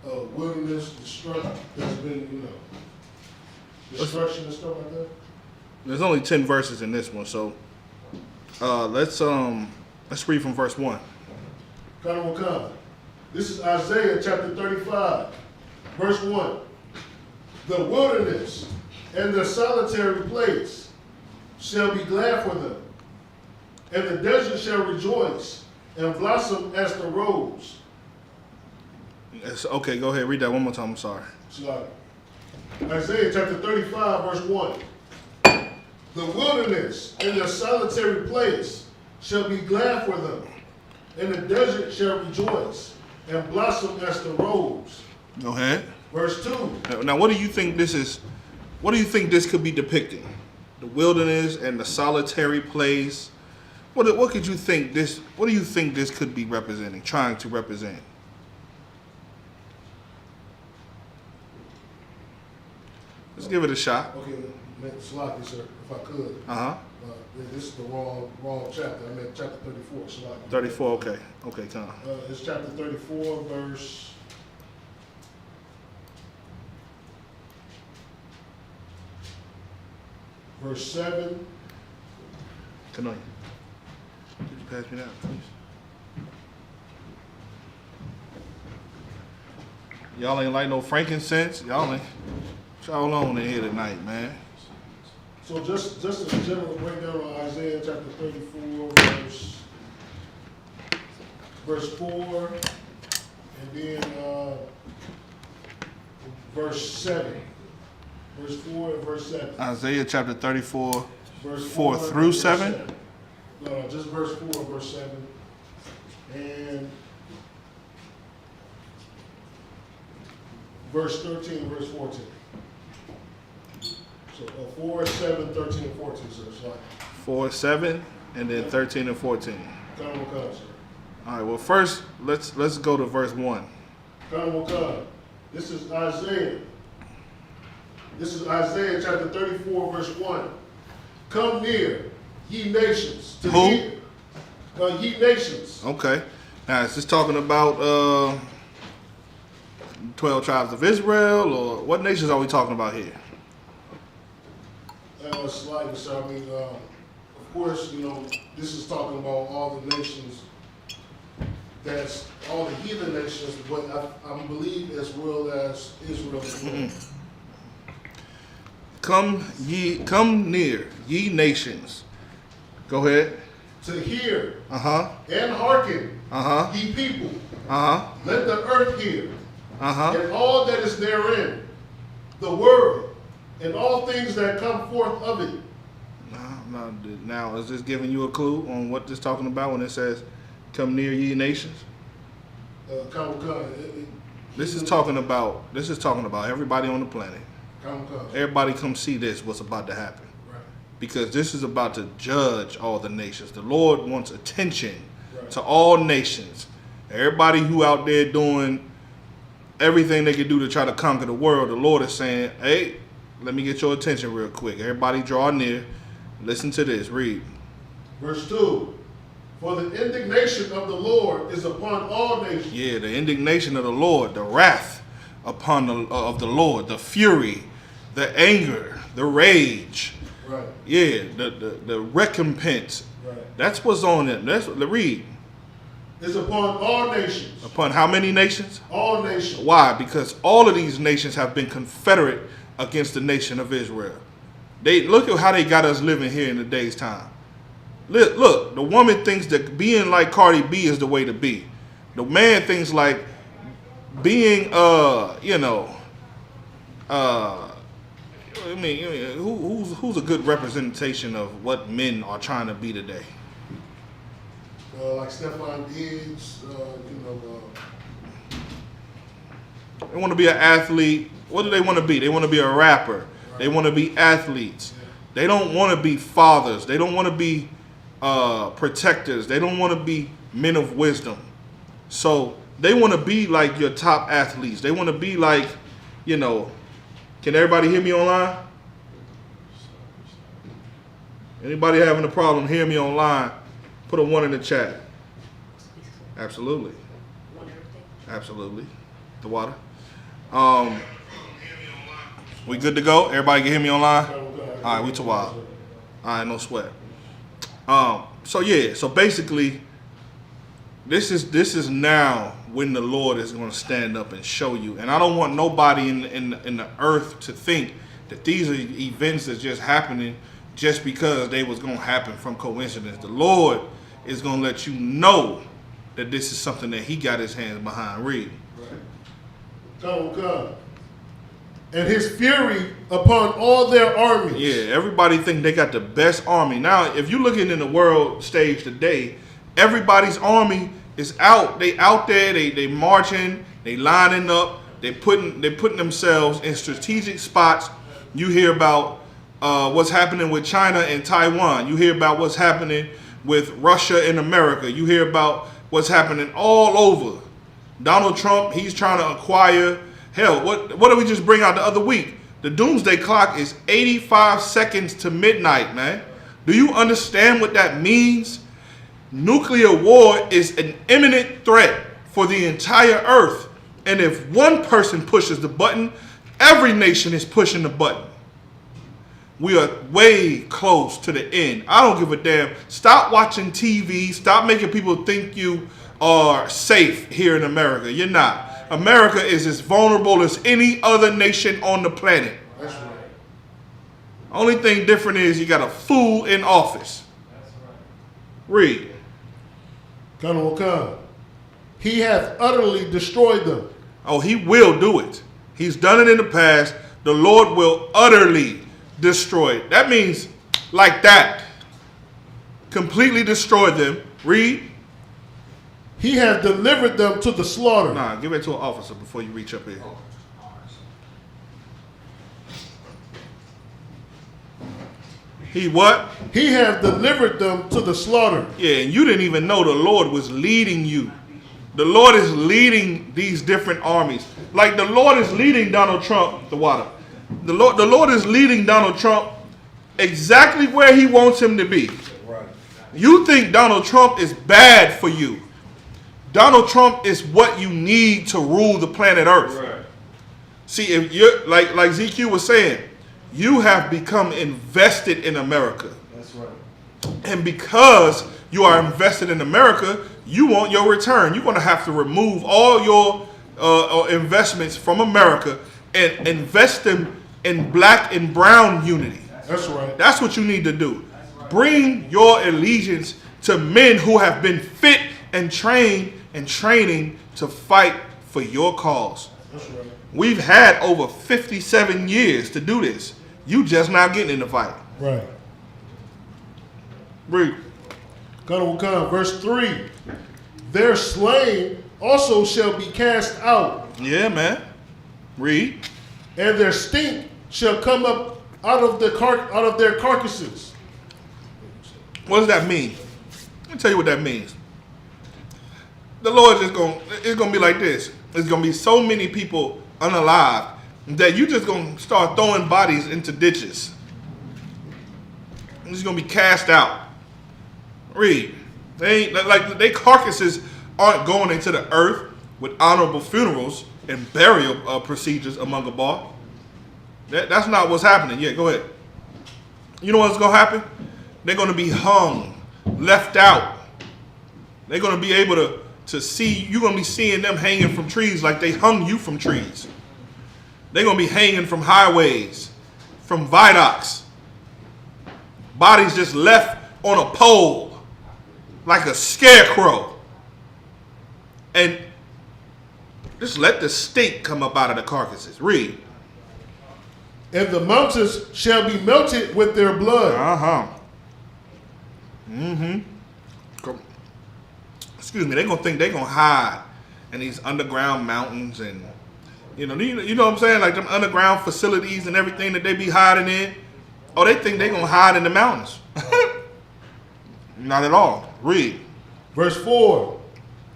a wilderness, destruction that's been, destruction and stuff like that? There's only 10 verses in this one, so let's read from verse 1. This is Isaiah chapter 35, verse 1. The wilderness and the solitary place shall be glad for them, and the desert shall rejoice and blossom as the rose. Yes, okay, go ahead. Read that one more time. I'm sorry. Isaiah chapter 35, verse 1. The wilderness and the solitary place shall be glad for them, and the desert shall rejoice and blossom as the rose. Go ahead. Verse 2. Now, what do you think this is? What do you think this could be depicting? The wilderness and the solitary place. What could you think this? What do you think this could be representing? Trying to represent? Let's give it a shot. Okay, Salaki, sir, if I could. This is the wrong chapter. I meant chapter 34. Salaki. 34. Okay. Okay, come. It's chapter 34, verse 7 Come on. Could you pass me that, please? Y'all ain't like no frankincense. Y'all ain't. What y'all on in here tonight, man? So just a general breakdown on Isaiah chapter 34, verse 4, and then verse 7. Verse 4 and verse 7. Isaiah chapter 34, Verse 4 through 7? No, just verse 4 and verse 7. And verse 13 and verse 14. So 4, 7, 13, and 14, sir. So 4, 7, and then 13 and 14. come, sir. All right, well, first, let's go to verse 1. Come. This is Isaiah. This is Isaiah chapter 34, verse 1. Come near, ye nations. To Who? Ye nations. Okay. Now, is this talking about 12 tribes of Israel, or what nations are we talking about here? Slightly, sir. I mean, of course, this is talking about all the nations. That's all the heathen nations, but I believe as well as Israel as well. Come near, ye nations. Go ahead. To hear Uh-huh. and hearken, Uh-huh. ye people. Uh-huh. Let the earth hear, Uh-huh. and all that is therein, the word, and all things that come forth of it. Now, is this giving you a clue on what this talking about when it says, come near ye nations? This is talking about everybody on the planet. Everybody come see this, what's about to happen. Right. Because this is about to judge all the nations. The Lord wants attention Right. to all nations. Everybody who out there doing everything they can do to try to conquer the world, the Lord is saying, hey, let me get your attention real quick. Everybody draw near. Listen to this. Read. Verse 2. For the indignation of the Lord is upon all nations. Yeah, the indignation of the Lord, the wrath of the Lord, the fury, the anger, the rage. Right. Yeah, the recompense. Right. That's what's on it. That's what read. Is upon all nations. Upon how many nations? All nations. Why? Because all of these nations have been confederate against the nation of Israel. They look at how they got us living here in the day's time. Look, the woman thinks that being like Cardi B is the way to be. The man thinks like being, who's a good representation of what men are trying to be today? Like Stephon Diggs, They want to be an athlete. What do they want to be? They want to be a rapper. Right. They want to be athletes. Yeah. They don't want to be fathers. They don't want to be protectors. They don't want to be men of wisdom. So they want to be like your top athletes. They want to be like, can everybody hear me online? Anybody having a problem, hear me online, put a 1 in the chat. Absolutely. Absolutely. The water. We good to go? Everybody can hear me online? All right, we to wild. All right, no sweat. So basically, this is now when the Lord is going to stand up and show you. And I don't want nobody in the earth to think that these are events that's just happening just because they was going to happen from coincidence. The Lord is going to let you know that this is something that he got his hands behind. Read. Come. And his fury upon all their armies. Yeah, everybody think they got the best army. Now, if you're looking in the world stage today, everybody's army is out. They out there, they marching, they lining up, they putting themselves in strategic spots. You hear about what's happening with China and Taiwan. You hear about what's happening with Russia and America. You hear about what's happening all over. Donald Trump, he's trying to acquire. Hell, what did we just bring out the other week? The doomsday clock is 85 seconds to midnight, man. Do you understand what that means? Nuclear war is an imminent threat for the entire earth. And if one person pushes the button, every nation is pushing the button. We are way close to the end. I don't give a damn. Stop watching TV. Stop making people think you are safe here in America. You're not. America is as vulnerable as any other nation on the planet. That's right. Only thing different is you got a fool in office. That's right. Read. Colonel Khan. He hath utterly destroyed them. Oh, he will do it. He's done it in the past. The Lord will utterly destroy it. That means like that. Completely destroy them. Read. He hath delivered them to the slaughter. Nah, give it to an officer before you reach up here. He what? He hath delivered them to the slaughter. Yeah, and you didn't even know the Lord was leading you. The Lord is leading these different armies. Like the Lord is leading Donald Trump, the water. The Lord is leading Donald Trump exactly where he wants him to be. Right. You think Donald Trump is bad for you. Donald Trump is what you need to rule the planet Earth. Right. See, if you're like ZQ was saying, you have become invested in America. That's right. And because you are invested in America, you want your return. You're going to have to remove all your investments from America and invest them in black and brown unity. That's right. That's what you need to do. Bring your allegiance to men who have been fit and trained and training to fight for your cause. That's right. We've had over 57 years to do this. You just not getting in the fight. Right. Read. Colonel Khan, verse 3. Their slain also shall be cast out. Yeah, man. Read. And their stink shall come up out of their carcasses. What does that mean? Let me tell you what that means. The Lord is it's gonna be like this. There's gonna be so many people unalive that you just gonna start throwing bodies into ditches. It's just gonna be cast out. Read. They carcasses aren't going into the earth with honorable funerals and burial procedures among the bar. That's not what's happening. Yeah, go ahead. You know what's gonna happen? They're gonna be hung, left out. They're gonna be able to see. You're gonna be seeing them hanging from trees like they hung you from trees. They're gonna be hanging from highways, from viaducts. Bodies just left on a pole like a scarecrow. And just let the stink come up out of the carcasses. Read. And the mountains shall be melted with their blood. Excuse me, they're gonna think they're gonna hide in these underground mountains and you know what I'm saying? Like them underground facilities and everything that they be hiding in. Oh, they think they're gonna hide in the mountains. Not at all. Read. Verse 4.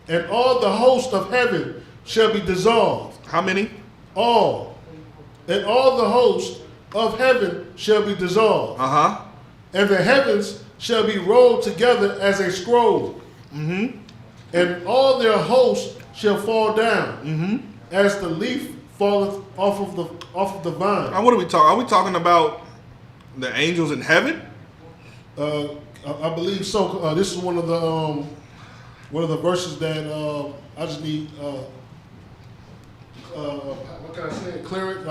And all the host of heaven shall be dissolved. How many? All. And all the host of heaven shall be dissolved. And the heavens shall be rolled together as a scroll. And all their hosts shall fall down, as the leaf falleth off of the vine. Now, what are we talking? Are we talking about the angels in heaven? I believe so. This is one of the verses that I just need. What can I say? Clear it.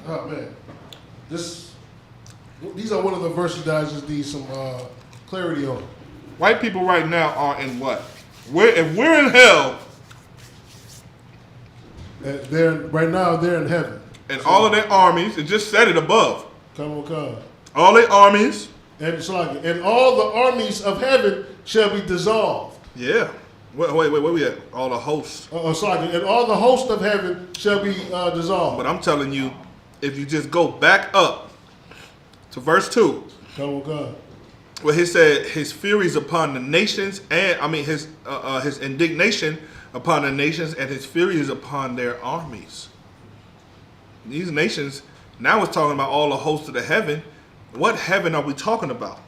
Oh man, these are one of the verses that I just need some clarity on. White people right now are in what? If we're in hell, right now they're in heaven. And so, all of their armies, it just said it above. Come on. All their armies. And all the armies of heaven shall be dissolved. Yeah. Wait, where we at? All the hosts. And all the hosts of heaven shall be dissolved. But I'm telling you, if you just go back up to verse 2. Come on, God. Where he said his furies upon the nations, and his indignation upon the nations, and his furies upon their armies. These nations, now it's talking about all the hosts of the heaven. What heaven are we talking about?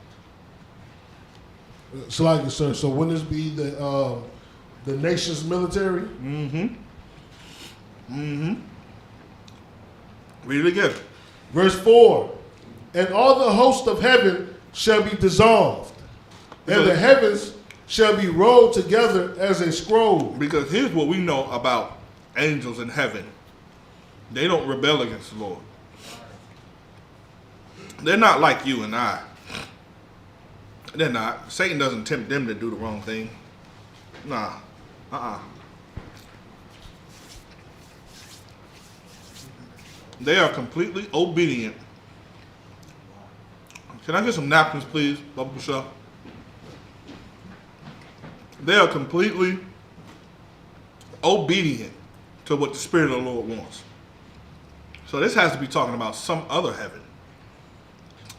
Slightly, sir. So wouldn't this be the nation's military? Read it again. Verse 4. And all the host of heaven shall be dissolved, and the heavens shall be rolled together as a scroll. Because here's what we know about angels in heaven. They don't rebel against the Lord. They're not like you and I. They're not. Satan doesn't tempt them to do the wrong thing. Nah. They are completely obedient. Can I get some napkins, please, Bubba Michelle? They are completely obedient to what the Spirit of the Lord wants. So this has to be talking about some other heaven.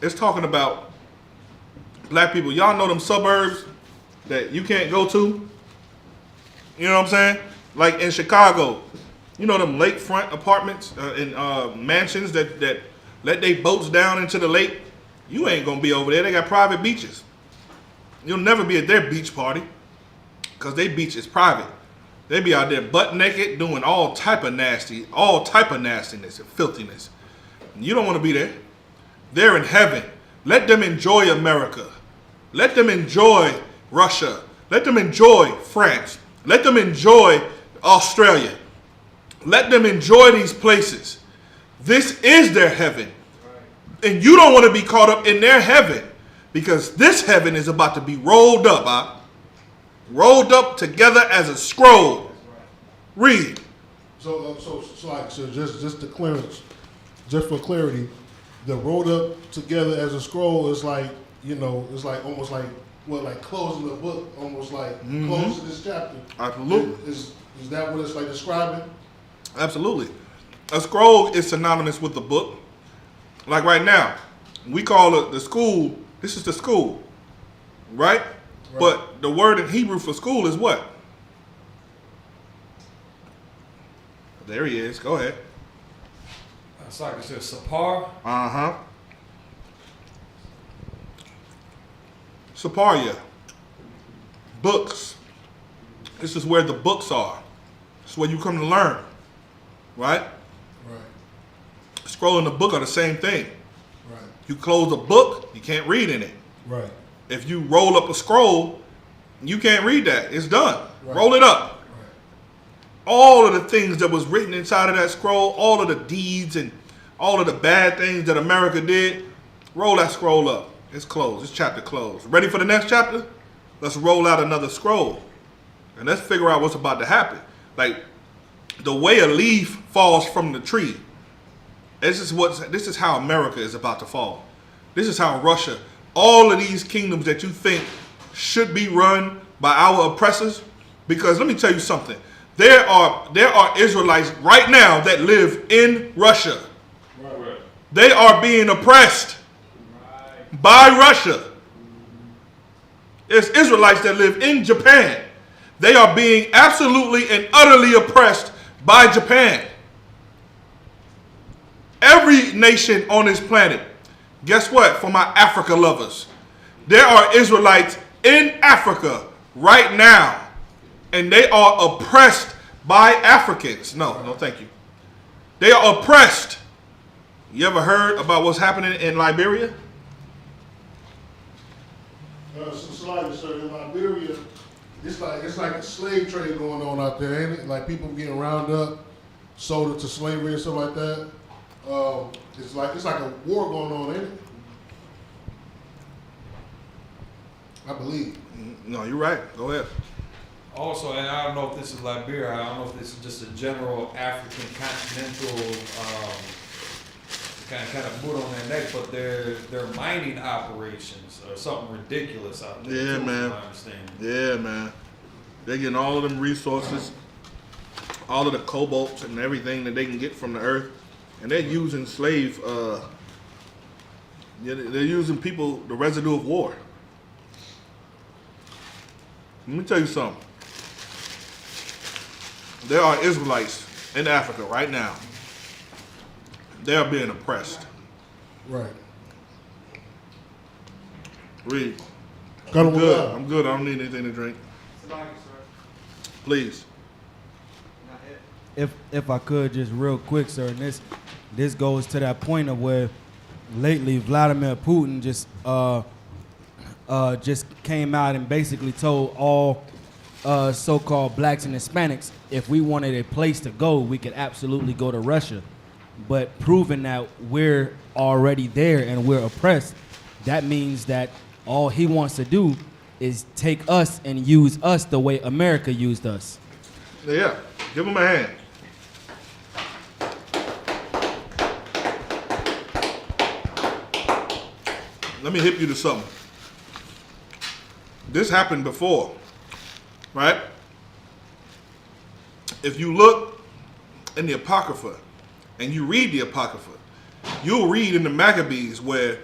It's talking about black people. Y'all know them suburbs that you can't go to? You know what I'm saying? Like in Chicago, you know them lakefront apartments and mansions that let their boats down into the lake? You ain't gonna be over there. They got private beaches. You'll never be at their beach party because their beach is private. They be out there butt naked doing all type of nastiness and filthiness. You don't want to be there. They're in heaven. Let them enjoy America. Let them enjoy Russia. Let them enjoy France. Let them enjoy Australia. Let them enjoy these places. This is their heaven. And you don't want to be caught up in their heaven because this heaven is about to be rolled up. Rolled up together as a scroll. Read. So just to clearance, just for clarity, the rolled up together as a scroll is like, it's like almost like what, like closing the book, almost like closing this chapter. Absolutely. Is that what it's like describing? Absolutely. A scroll is synonymous with the book. Like right now, we call it the school. This is the school, right? But the word in Hebrew for school is what? There he is. Go ahead. It's like it says Sapar. Saparia. Books. This is where the books are. This is where you come to learn. Right? Scroll and the book are the same thing. Right. You close a book, you can't read in it. Right. If you roll up a scroll, you can't read that. It's done. Right. Roll it up. Right. All of the things that was written inside of that scroll, all of the deeds and all of the bad things that America did, roll that scroll up. It's closed. It's chapter closed. Ready for the next chapter? Let's roll out another scroll. And let's figure out what's about to happen. Like the way a leaf falls from the tree. This is how America is about to fall. This is how Russia, all of these kingdoms that you think should be run by our oppressors, because let me tell you something. There are Israelites right now that live in Russia. Right. They are being oppressed by Russia. There's Israelites that live in Japan. They are being absolutely and utterly oppressed by Japan. Every nation on this planet, guess what? For my Africa lovers, there are Israelites in Africa right now, and they are oppressed by Africans. No, thank you. They are oppressed. You ever heard about what's happening in Liberia? In Liberia, it's like a slave trade going on out there, ain't it? Like people getting rounded up, sold into slavery and stuff like that. It's like a war going on, ain't it? I believe. No, you're right. Go ahead. Also, and I don't know if this is Liberia, I don't know if this is just a general African continental kind of put on their neck, but their mining operations are something ridiculous out there. Yeah, too, man. I understand. Yeah, man. They're getting all of them resources, all of the cobalt and everything that they can get from the earth, and they're using they're using people, the residue of war. Let me tell you something. There are Israelites in Africa right now. They are being oppressed. Right. Read. I'm good. I'm good. I don't need anything to drink. Please. If I could just real quick, sir, and this goes to that point of where lately Vladimir Putin just came out and basically told all so-called blacks and Hispanics if we wanted a place to go, we could absolutely go to Russia. But proving that we're already there and we're oppressed, that means that all he wants to do is take us and use us the way America used us. Yeah, give him a hand. Let me hip you to something. This happened before, right? If you look in the Apocrypha and you read the Apocrypha, you'll read in the Maccabees where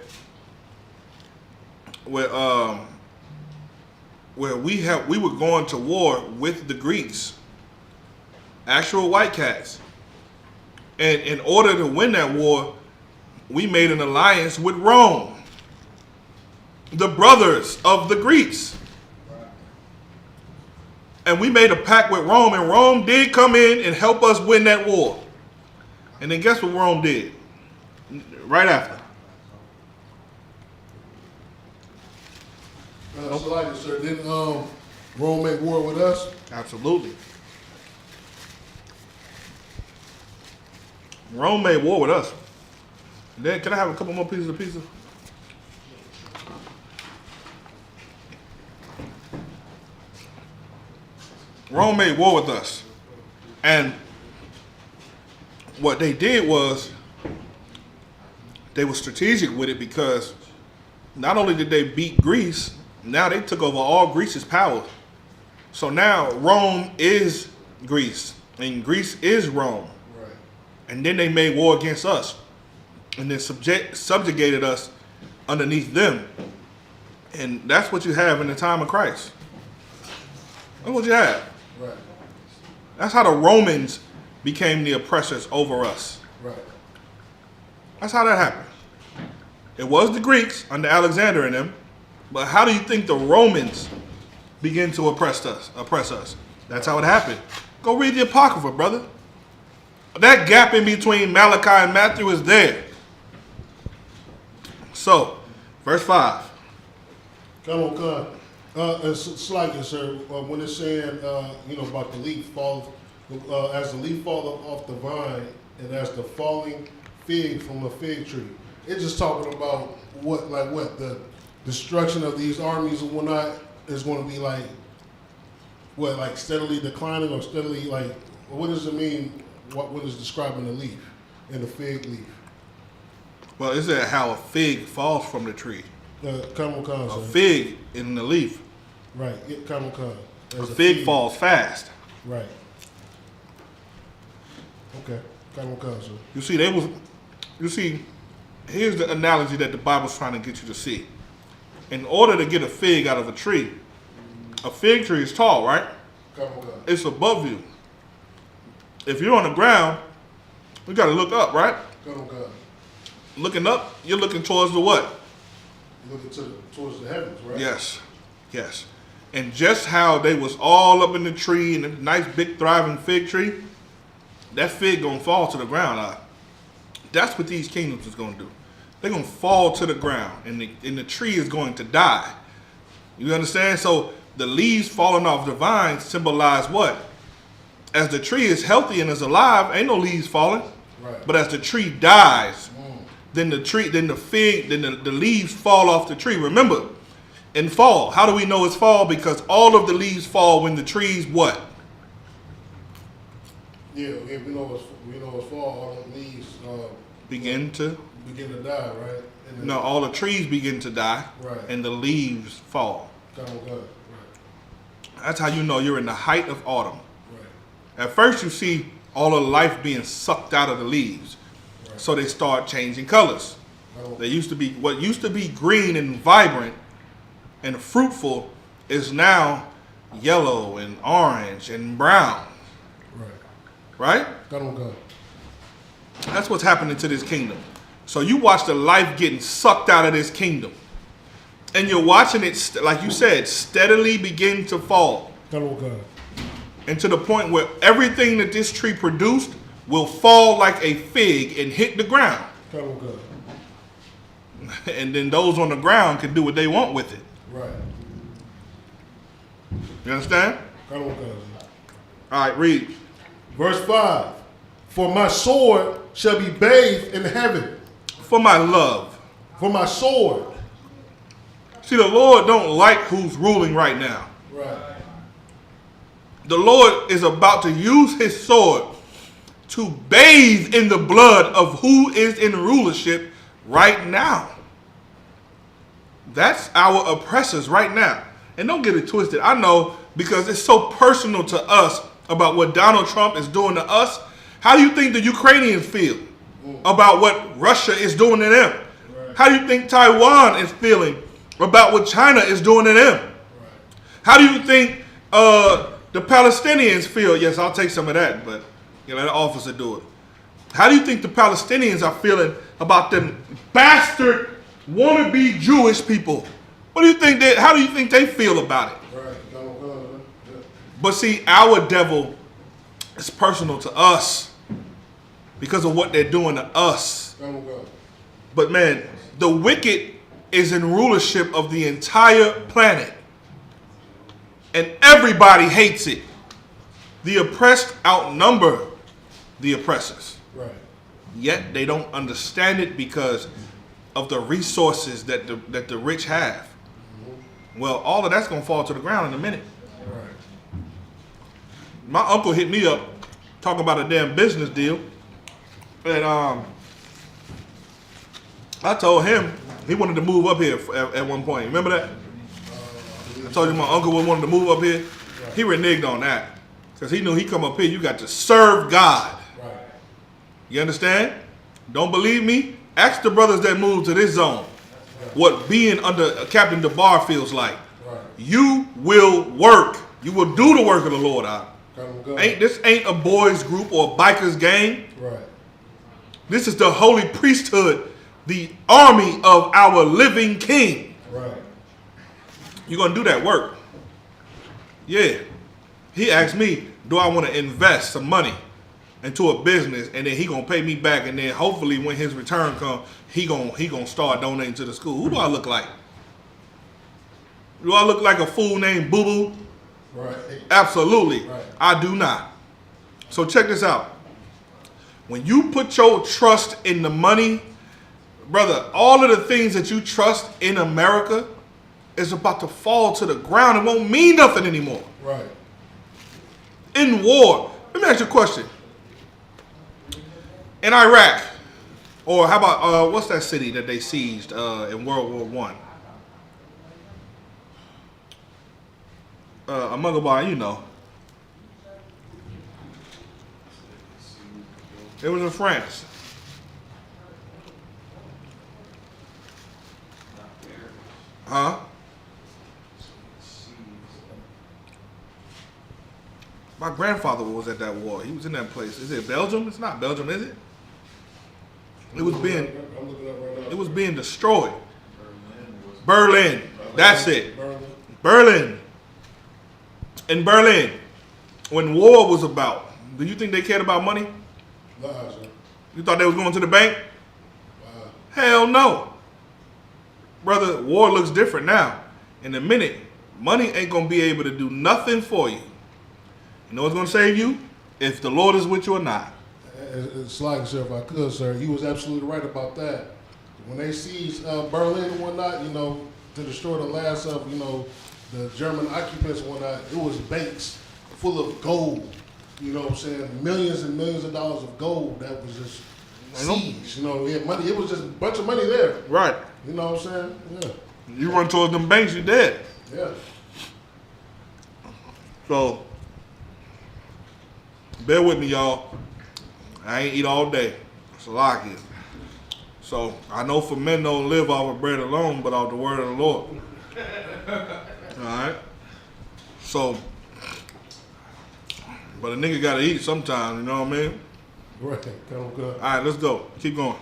we were going to war with the Greeks, actual white cats. And in order to win that war, we made an alliance with Rome, the brothers of the Greeks. And we made a pact with Rome, and Rome did come in and help us win that war. And then guess what Rome did? Right after. Sir, didn't Rome make war with us? Absolutely. Rome made war with us. Then can I have a couple more pieces of pizza? Rome made war with us. And what they did was they were strategic with it, because not only did they beat Greece, now they took over all Greece's power. So now Rome is Greece and Greece is Rome. Right. And then they made war against us and then subjugated us underneath them. And that's what you have in the time of Christ. That's what you have. Right. That's how the Romans became the oppressors over us. Right. That's how that happened. It was the Greeks under Alexander and them, but how do you think the Romans began to oppress us? That's how it happened. Go read the Apocrypha, brother. That gap in between Malachi and Matthew is there. So, verse 5. Come on. It's slightly, sir, when it's saying, about the leaf fall, as the leaf fall off the vine, and as the falling fig from a fig tree. It's just talking about what the destruction of these armies and whatnot is going to be like. What, like steadily declining or steadily what does it mean? What is describing the leaf and the fig leaf? Well, is that how a fig falls from the tree? A fig in the leaf. Right. A fig falls fast. Right. Okay. You see, here's the analogy that the Bible's trying to get you to see. In order to get a fig out of a tree, a fig tree is tall, right? It's above you. If you're on the ground, you got to look up, right? Looking up, you're looking towards the what? You're looking towards the heavens, right? Yes. And just how they was all up in the tree, in a nice big thriving fig tree, that fig gonna fall to the ground. That's what these kingdoms is gonna do. They're gonna fall to the ground, and the tree is going to die. You understand? So the leaves falling off the vine symbolize what? As the tree is healthy and is alive, ain't no leaves falling. Right. But as the tree dies, then the leaves fall off the tree. Remember, in fall, how do we know it's fall? Because all of the leaves fall when the trees what? Yeah, we know it's fall. All the leaves begin to die, right? No, all the trees begin to die, right, and the leaves fall. Right. That's how you know you're in the height of autumn. Right. At first, you see all of life being sucked out of the leaves, right, so they start changing colors. They used to be what used to be green and vibrant and fruitful is now yellow and orange and brown. Right? That's what's happening to this kingdom. So you watch the life getting sucked out of this kingdom. And you're watching it, like you said, steadily begin to fall. And to the point where everything that this tree produced will fall like a fig and hit the ground. and then those on the ground can do what they want with it. Right. You understand? Come on, cousin. All right, read. Verse 5. For my sword shall be bathed in heaven. For my love. For my sword. See, the Lord don't like who's ruling right now. Right. The Lord is about to use his sword to bathe in the blood of who is in rulership right now. That's our oppressors right now. And don't get it twisted. I know, because it's so personal to us about what Donald Trump is doing to us. How do you think the Ukrainians feel about what Russia is doing to them? Right. How do you think Taiwan is feeling about what China is doing to them? Right. How do you think the Palestinians feel? Yes, I'll take some of that, but let the officer do it. How do you think the Palestinians are feeling about them bastard wannabe Jewish people? What do you think how do you think they feel about it? Right. But see, our devil is personal to us because of what they're doing to us. But man, the wicked is in rulership of the entire planet. And everybody hates it. The oppressed outnumber the oppressors. Right. Yet they don't understand it because of the resources that the rich have. Mm-hmm. Well, all of that's going to fall to the ground in a minute. Right. My uncle hit me up talking about a damn business deal. And I told him he wanted to move up here at one point. Remember that? I told you my uncle wanted to move up here. Right. He reneged on that. Because he knew he come up here, you got to serve God. Right. You understand? Don't believe me? Ask the brothers that moved to this zone what being under Captain DeBar feels like. Right. You will work. You will do the work of the Lord out. This ain't a boys group or a bikers gang. Right. This is the holy priesthood, the army of our living king. Right. You're going to do that work. Yeah. He asked me, do I want to invest some money into a business, and then he going to pay me back, and then hopefully when his return comes, he gonna start donating to the school. Who do I look like? Do I look like a fool named Boo Boo? Right. Absolutely. Right. I do not. So check this out. When you put your trust in the money, brother, all of the things that you trust in America is about to fall to the ground. It won't mean nothing anymore. Right. In war, let me ask you a question. In Iraq, or how about, what's that city that they seized in World War I? Amagabar, you know. It was in France. Huh? My grandfather was at that war. He was in that place. Is it Belgium? It's not Belgium, is it? It was being destroyed. Berlin. That's it. Berlin. In Berlin, when war was about, do you think they cared about money? You thought they was going to the bank? Hell no. Brother, war looks different now. In a minute, money ain't going to be able to do nothing for you. You know what's going to save you? If the Lord is with you or not. It's like, sir, if I could, sir, he was absolutely right about that. When they seized Berlin and whatnot, to destroy the last of, the German occupants and whatnot, it was banks full of gold. You know what I'm saying? Millions and millions of dollars of gold that was just seized. We had money. It was just a bunch of money there. Right. You know what I'm saying? Yeah. You run towards them banks, you're dead. Yeah. So, bear with me, y'all. I ain't eat all day. It's a lot here. So, I know for men don't live off of bread alone, but off the word of the Lord. Alright? So, but a nigga gotta eat sometime, you know what I mean? Right. Alright, let's go. Keep going.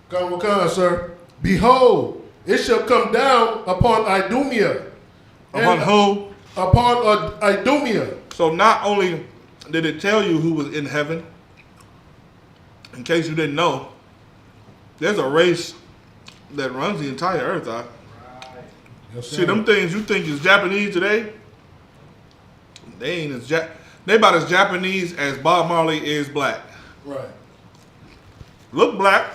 Come, sir. Behold, it shall come down upon Idumea. Upon who? Upon Idumea. So not only did it tell you who was in heaven, in case you didn't know, there's a race that runs the entire earth. Yes, See, them things you think is Japanese today, they ain't as they about as Japanese as Bob Marley is black. Right. Look black,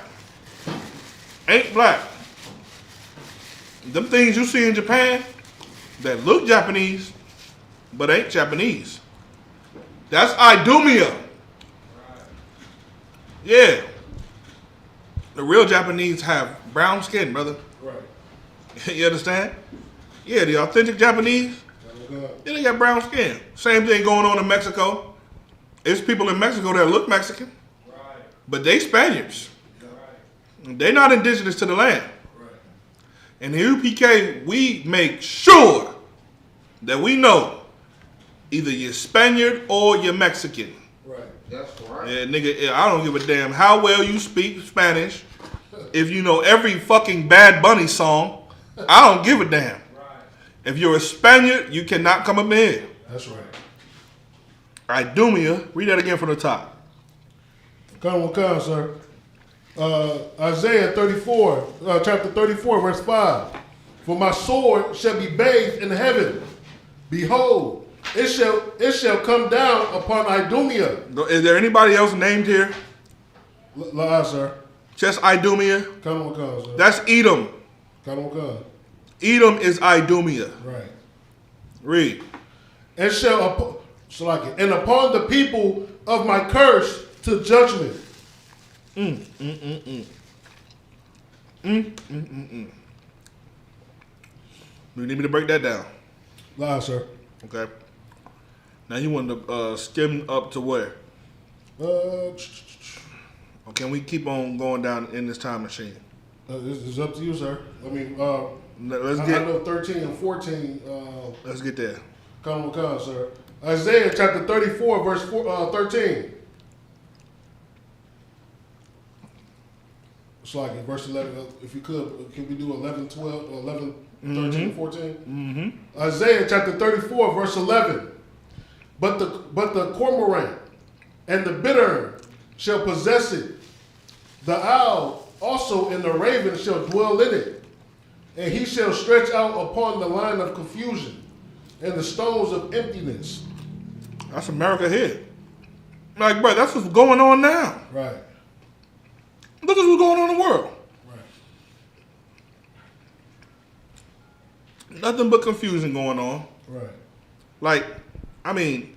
ain't black. Them things you see in Japan that look Japanese, but ain't Japanese. That's Idumea. Yeah. The real Japanese have brown skin, brother. Right. You understand? Yeah, the authentic Japanese, yeah, they got brown skin. Same thing going on in Mexico. It's people in Mexico that look Mexican, but they Spaniards. They're not indigenous to the land. And the UPK, we make sure that we know either you're Spaniard or you're Mexican. Right. That's right. Yeah, nigga, I don't give a damn how well you speak Spanish. If you know every fucking Bad Bunny song, I don't give a damn. If you're a Spaniard, you cannot come up in here. That's right. All right, Dumia, read that again from the top. Come, sir. Isaiah 34, chapter 34, verse 5. For my sword shall be bathed in heaven. Behold, it shall come down upon Idumea. Is there anybody else named here? Sir. Just Idumea? Come, sir. That's Edom. Come. Edom is Idumea. Right. Read. And and upon the people of my curse to judgment. You need me to break that down? Sir. Okay. Now you want to skim up to where? Or can we keep on going down in this time machine? It's up to you, sir. I mean, let's I know 13 and 14. Let's get there. Come, sir. Isaiah chapter 34, verse 13. It's like in verse 11, if you could, can we do 11, 12, 11, 13, 14? Isaiah chapter 34, verse 11. But the cormorant and the bittern shall possess it. The owl also and the raven shall dwell in it. And he shall stretch out upon the line of confusion and the stones of emptiness. That's America here. Like, bro, that's what's going on now. Right. Look at what's going on in the world. Right. Nothing but confusion going on. Right. Like, I mean,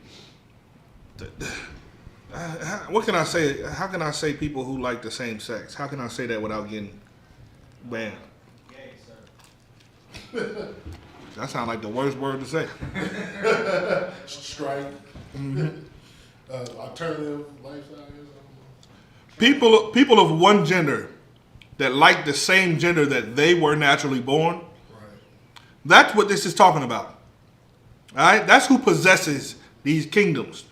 what can I say? How can I say people who like the same sex? How can I say that without getting banned? Gay, sir. That sounds like the worst word to say. Strike. Alternative lifestyle. People of one gender that like the same gender that they were naturally born. Right. That's what this is talking about. All right? That's who possesses these kingdoms.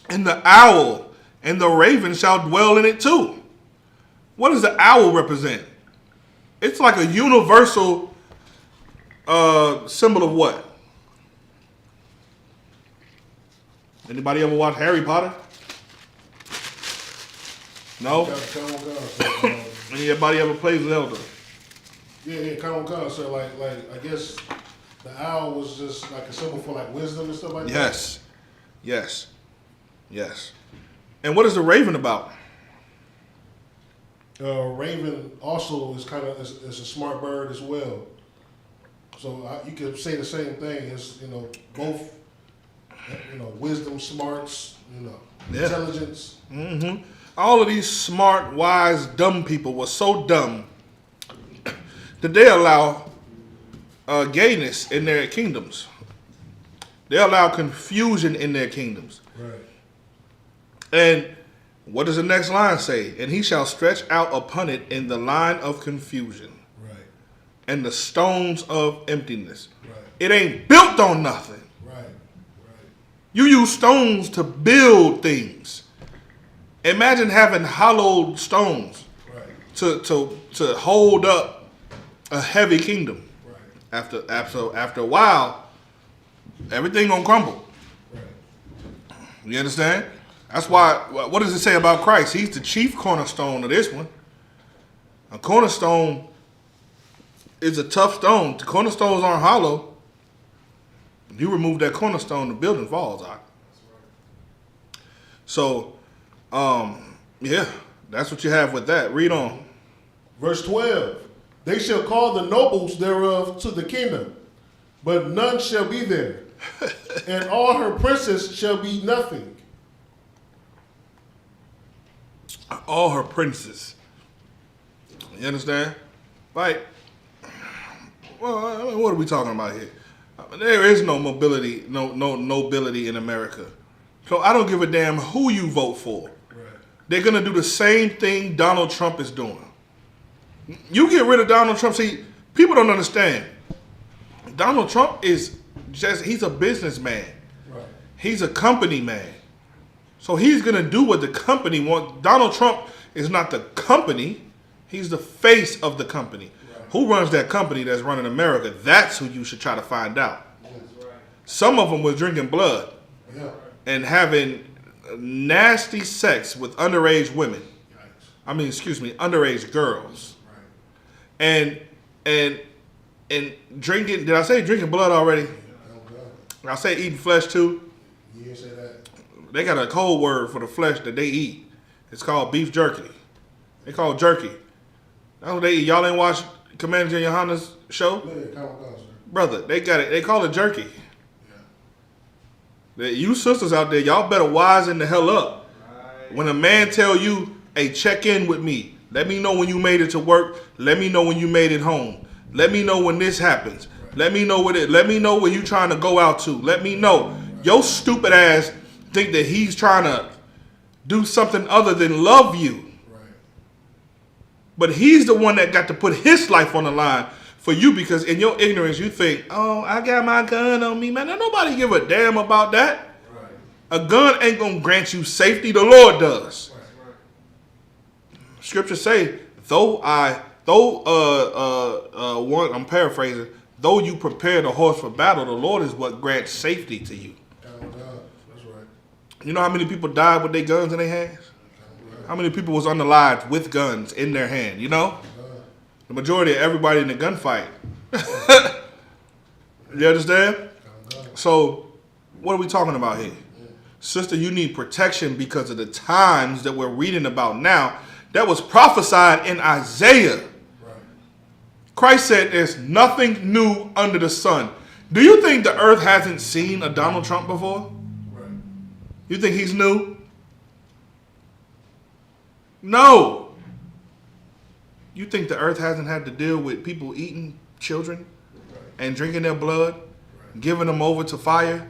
And the owl and the raven shall dwell in it too. What does the owl represent? It's like a universal symbol of what? Anybody ever watch Harry Potter? No? Anybody ever play Zelda? Yeah, come on, sir. Like I guess the owl was just like a symbol for like wisdom and stuff like that. Yes. And what is the raven about? Raven also is is a smart bird as well. So you could say the same thing. It's both wisdom, smarts, intelligence. Mm-hmm. All of these smart, wise, dumb people were so dumb that they allow gayness in their kingdoms. They allow confusion in their kingdoms. Right. And what does the next line say? And he shall stretch out upon it in the line of confusion. Right. And the stones of emptiness. Right. It ain't built on nothing. Right. You use stones to build things. Imagine having hollowed stones to hold up a heavy kingdom. Right. After a while, everything gonna crumble. Right. You understand? That's why. What does it say about Christ? He's the chief cornerstone of this one. A cornerstone is a tough stone. The cornerstones aren't hollow. You remove that cornerstone, the building falls out. So, yeah, that's what you have with that. Read on. Verse 12. They shall call the nobles thereof to the kingdom, but none shall be there, and all her princes shall be nothing. All her princes. You understand? Like, well, what are we talking about here? There is no mobility, no nobility in America. So I don't give a damn who you vote for. Right. They're gonna do the same thing Donald Trump is doing. You get rid of Donald Trump. See, people don't understand. Donald Trump is he's a businessman. Right. He's a company man. So he's gonna do what the company wants. Donald Trump is not the company. He's the face of the company. Right. Who runs that company that's running America? That's who you should try to find out. Right. Some of them was drinking blood and having nasty sex with underage women. I mean, excuse me, underage girls. Right. And drinking. Did I say drinking blood already? Did I say eating flesh too? You didn't say that. They got a code word for the flesh that they eat. It's called beef jerky. They call it jerky. That's what they eat. Y'all ain't watched Commander J. Johanna's show? Yeah, brother, they got it. They call it jerky. Yeah. You sisters out there, y'all better wisen the hell up. Right. When a man tell you, hey, check in with me. Let me know when you made it to work. Let me know when you made it home. Let me know when this happens. Right. Let me know Let me know where you trying to go out to. Let me know. Right. Your stupid ass think that he's trying to do something other than love you. But he's the one that got to put his life on the line for you because in your ignorance you think, oh, I got my gun on me, man. Now, nobody give a damn about that. Right. A gun ain't going to grant you safety. The Lord does. Right. Scripture say, I'm paraphrasing, though you prepare the horse for battle, the Lord is what grants safety to you. That's right. You know how many people died with their guns in their hands? How many people was unalived with guns in their hand, you know? The majority of everybody in the gunfight. You understand? So, what are we talking about here? Sister, you need protection because of the times that we're reading about now that was prophesied in Isaiah. Christ said there's nothing new under the sun. Do you think the earth hasn't seen a Donald Trump before? You think he's new? No. You think the earth hasn't had to deal with people eating children and drinking their blood, giving them over to fire,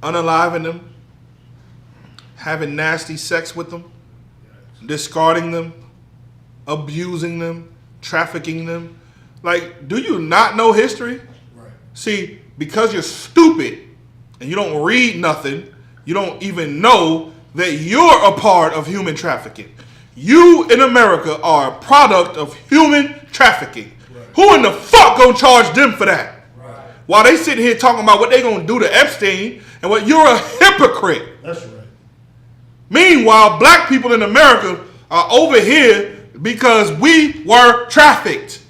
unaliving them, having nasty sex with them, discarding them, abusing them, trafficking them? Like, do you not know history? See, because you're stupid and you don't read nothing, you don't even know that you're a part of human trafficking. You in America are a product of human trafficking. Right. Who in the fuck gonna charge them for that? Right. While they sitting here talking about what they gonna do to Epstein and what you're a hypocrite. That's right. Meanwhile, black people in America are over here because we were trafficked.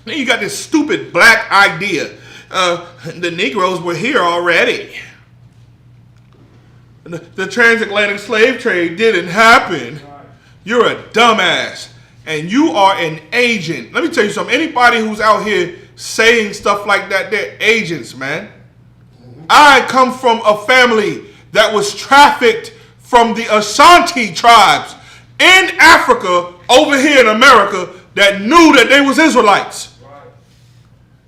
Then you got this stupid black idea. The Negroes were here already. The transatlantic slave trade didn't happen. You're a dumbass. And you are an agent. Let me tell you something. Anybody who's out here saying stuff like that, they're agents, man. I come from a family that was trafficked from the Ashanti tribes in Africa over here in America that knew that they was Israelites.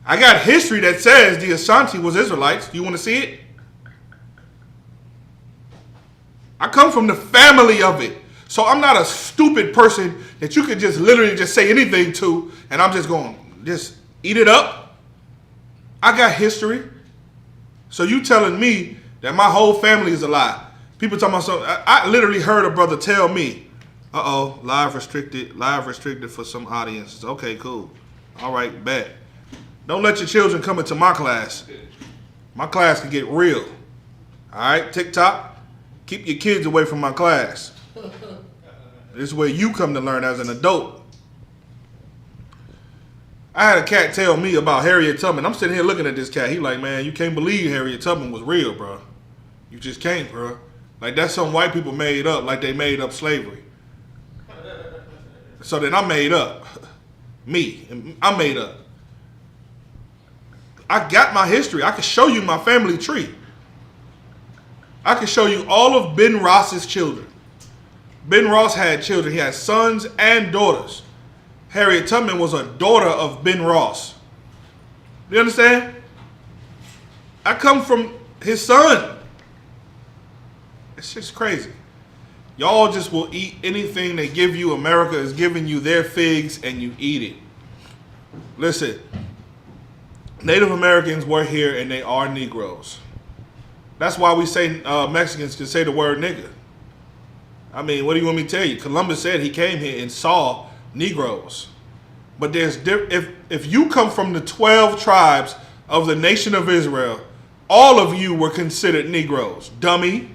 I got history that says the Ashanti was Israelites. You want to see it? I come from the family of it. So I'm not a stupid person that you could just literally just say anything to and I'm just going to just eat it up. I got history. So you telling me that my whole family is a lie. People talking about something. I literally heard a brother tell me, uh-oh, live restricted for some audiences. Okay, cool. All right, bet. Don't let your children come into my class. My class can get real. All right, TikTok. Keep your kids away from my class. This is where you come to learn as an adult. I had a cat tell me about Harriet Tubman. I'm sitting here looking at this cat. He like, man, you can't believe Harriet Tubman was real, bro. You just can't, bro. Like, that's something white people made up, like they made up slavery. So then I made up. I made up. I got my history. I can show you my family tree. I can show you all of Ben Ross's children. Ben Ross had children. He had sons and daughters. Harriet Tubman was a daughter of Ben Ross. Do you understand? I come from his son. It's just crazy. Y'all just will eat anything they give you. America is giving you their figs and you eat it. Listen, Native Americans were here and they are Negroes. That's why we say Mexicans can say the word nigga. I mean, what do you want me to tell you? Columbus said he came here and saw Negroes. But there's if you come from the 12 tribes of the nation of Israel, all of you were considered Negroes. Dummy.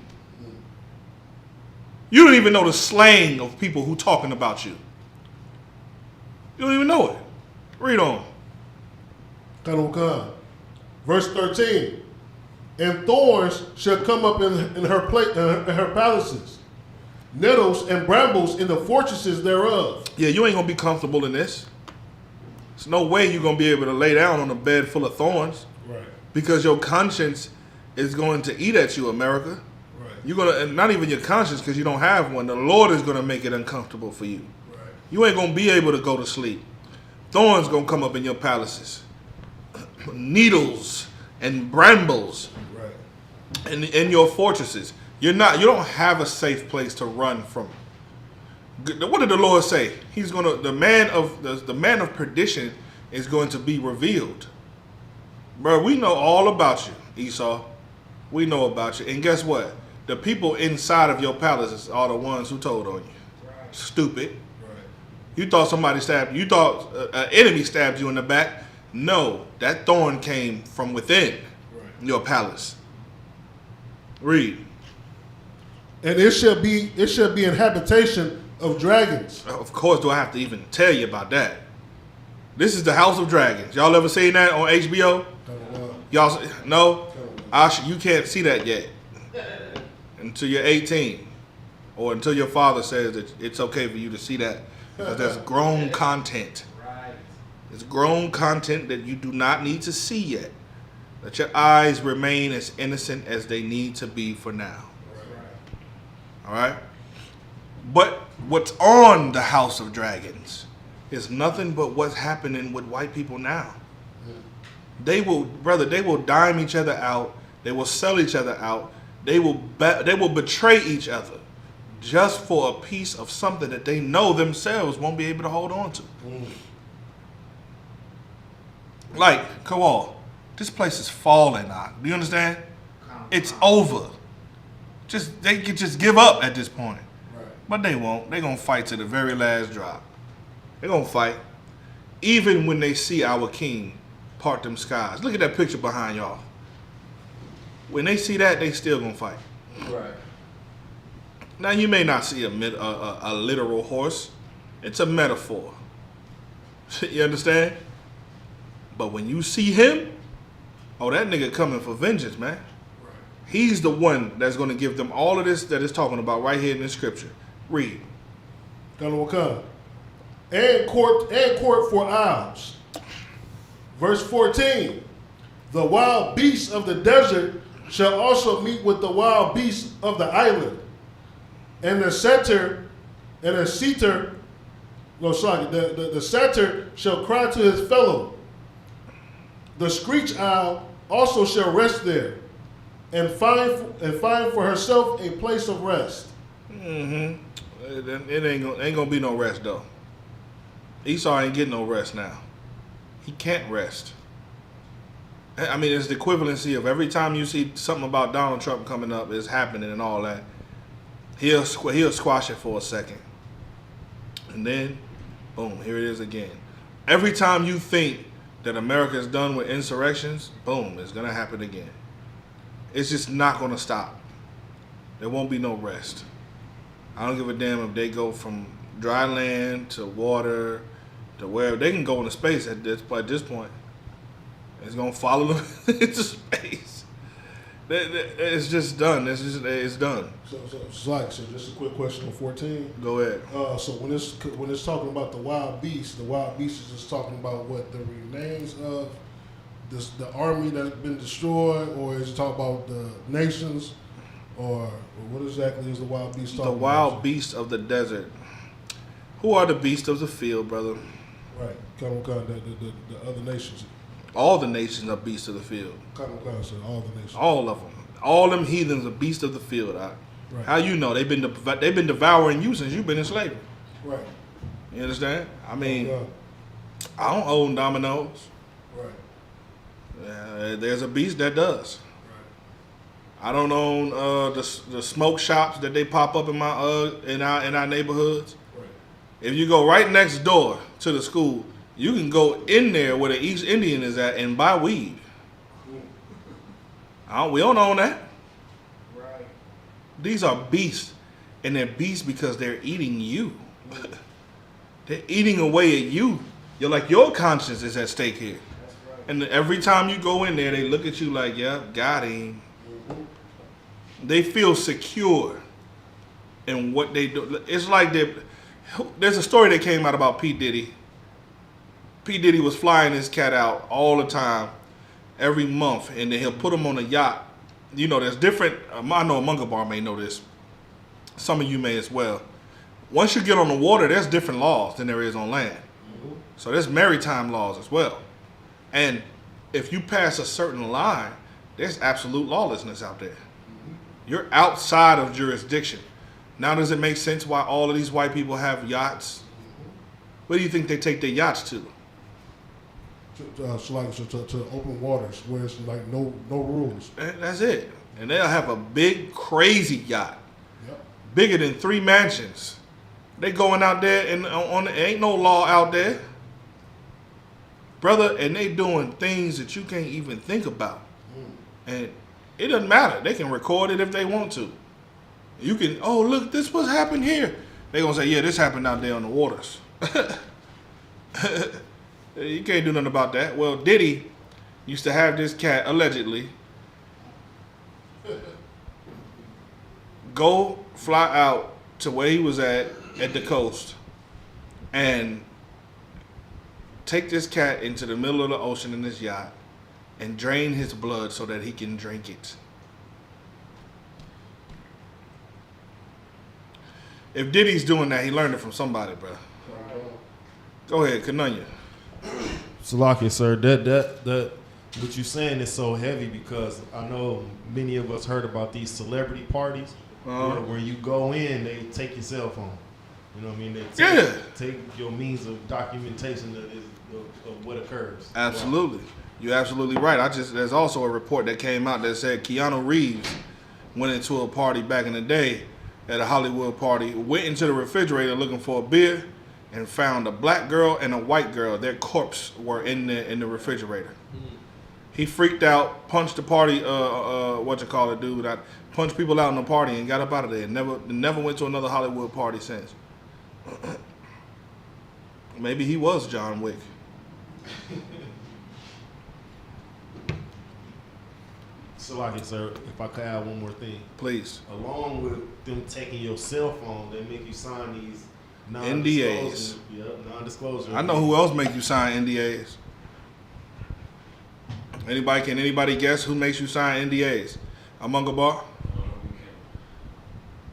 You don't even know the slang of people who talking about you. You don't even know it. Read on. Verse 13. And thorns shall come up in her palaces, nettles and brambles in the fortresses thereof. Yeah, you ain't gonna be comfortable in this. There's no way you're gonna be able to lay down on a bed full of thorns. Right. Because your conscience is going to eat at you, America. Right. You're gonna, and not even your conscience, because you don't have one. The Lord is gonna make it uncomfortable for you. Right. You ain't gonna be able to go to sleep. Thorns gonna come up in your palaces. Needles and brambles. Right. In your fortresses. You don't have a safe place to run from. What did the Lord say? He's gonna the man of perdition is going to be revealed. Bro, we know all about you, Esau. We know about you. And guess what? The people inside of your palaces are the ones who told on you. Right. Stupid. Right. You thought somebody stabbed you. You thought an enemy stabbed you in the back. No, that thorn came from within your palace. Read. And it shall be an habitation of dragons. Of course, do I have to even tell you about that? This is the House of Dragons. Y'all ever seen that on HBO? Y'all no? You can't see that yet until you're 18, or until your father says that it's okay for you to see that, because that's grown content. It's grown content that you do not need to see yet. Let your eyes remain as innocent as they need to be for now. All right? But what's on the House of Dragons is nothing but what's happening with white people now. They will dime each other out. They will sell each other out. They will betray each other just for a piece of something that they know themselves won't be able to hold on to. Like, come on. This place is falling out. Do you understand? It's over. They could just give up at this point. Right. But they won't. They're going to fight to the very last drop. They're going to fight. Even when they see our king part them skies. Look at that picture behind y'all. When they see that, they still going to fight. Right. Now, you may not see a literal horse. It's a metaphor. You understand? But when you see him, oh, that nigga coming for vengeance, man. Right. He's the one that's going to give them all of this that it's talking about right here in this scripture. Read. And court for owls. Verse 14. The wild beasts of the desert shall also meet with the wild beasts of the island. And the satyr shall cry to his fellow. The screech owl also shall rest there, and find for herself a place of rest. Mm-hmm. It ain't gonna be no rest though. Esau ain't getting no rest now. He can't rest. I mean, it's the equivalency of every time you see something about Donald Trump coming up, is happening and all that. He'll squash it for a second, and then, boom, here it is again. Every time you think that America is done with insurrections, boom, it's gonna happen again. It's just not gonna stop. There won't be no rest. I don't give a damn if they go from dry land to water to wherever. They can go into space at this point. It's gonna follow them into space. It's just done. It's done. So just a quick question on 14. Go ahead. So when it's talking about the wild beast is just talking about what the remains of the army that's been destroyed, or is it talking about the nations, or what exactly is the wild beast talking about? The wild beast of the desert. Who are the beasts of the field, brother? Right. The other nations. All the nations are beasts of the field. All the nations. All of them. All them heathens are beasts of the field. Right. How you know? They've been devouring you since you've been in slavery. Right. You understand? I mean, I don't own dominoes. Right. There's a beast that does. Right. I don't own the smoke shops that they pop up in our neighborhoods. Right. If you go right next door to the school, you can go in there where the East Indian is at and buy weed. We don't own that. Right. These are beasts, and they're beasts because they're eating you. They're eating away at you. You're like, your conscience is at stake here. That's right. And every time you go in there, they look at you like, yeah, got him. Mm-hmm. They feel secure in what they do. It's like there's a story that came out about P. Diddy. P. Diddy was flying his cat out all the time, every month, and then he'll put him on a yacht. You know, there's different, I know Munga Bar may know this. Some of you may as well. Once you get on the water, there's different laws than there is on land. Mm-hmm. So there's maritime laws as well. And if you pass a certain line, there's absolute lawlessness out there. Mm-hmm. You're outside of jurisdiction. Now does it make sense why all of these white people have yachts? Mm-hmm. Where do you think they take their yachts to? To open waters where it's like no rules. And that's it. And they'll have a big, crazy yacht. Yep. Bigger than 3 mansions. They going out there and ain't no law out there. Brother, and they doing things that you can't even think about. And it doesn't matter. They can record it if they want to. You can, oh, look, this was happened here. They gonna say, yeah, this happened out there on the waters. You can't do nothing about that. Well, Diddy used to have this cat, allegedly, go fly out to where he was at the coast, and take this cat into the middle of the ocean in his yacht and drain his blood so that he can drink it. If Diddy's doing that, he learned it from somebody, bro. Go ahead, Kananya. Salaki, sir, that what you're saying is so heavy because I know many of us heard about these celebrity parties where you go in, they take your cell phone. You know what I mean? They take your means of documentation of what occurs. Absolutely. You're absolutely right. There's also a report that came out that said Keanu Reeves went into a party back in the day at a Hollywood party, went into the refrigerator looking for a beer, and found a black girl and a white girl. Their corpse were in the refrigerator. He freaked out, punched the party, dude. I punched people out in the party and got up out of there. Never went to another Hollywood party since. Maybe he was John Wick. Salaki, sir, if I could add one more thing. Please. Along with them taking your cell phone, they make you sign these NDAs. Non-disclosure. I know who else make you sign NDAs. Can anybody guess who makes you sign NDAs? Among a bar?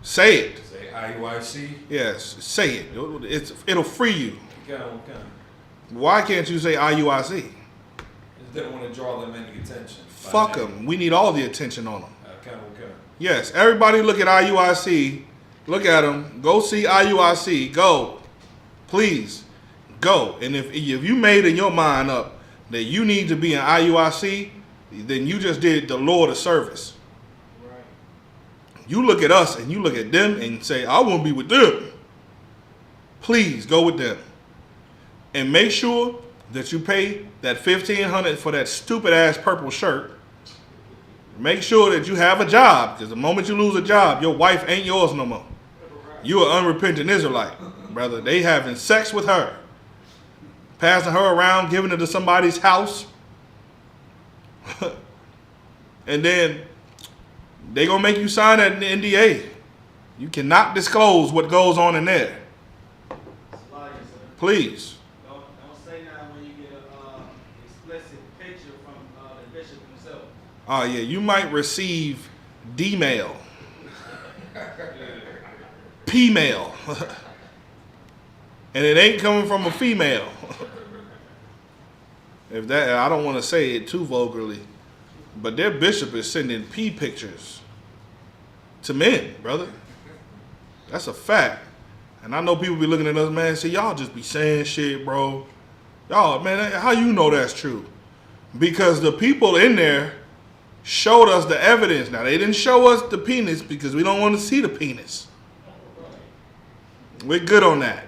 Say it. Say IUIC? Yes, say it. It'll free you. Okay. Why can't you say IUIC? They don't want to draw them any attention. Fuck them. We need all the attention on them. Okay. Yes, everybody look at IUIC. Look at them. Go see IUIC. Go. Please. Go. And if you made in your mind up that you need to be in IUIC, then you just did the Lord a service. Right. You look at us and you look at them and say, I want to be with them. Please go with them. And make sure that you pay that $1,500 for that stupid ass purple shirt. Make sure that you have a job, because the moment you lose a job, your wife ain't yours no more. You an unrepentant Israelite, brother. They having sex with her, passing her around, giving her to somebody's house. And then they gonna make you sign an NDA. You cannot disclose what goes on in there. Please. Don't say that when you get an explicit picture from the bishop himself. Oh yeah, you might receive D-mail, P-mail, and it ain't coming from a female. If that, I don't want to say it too vulgarly, but their bishop is sending P pictures to men, brother. That's a fact. And I know people be looking at us, man, say, y'all just be saying shit, bro. Y'all, man, how you know that's true? Because the people in there showed us the evidence. Now, they didn't show us the penis because we don't want to see the penis. We're good on that.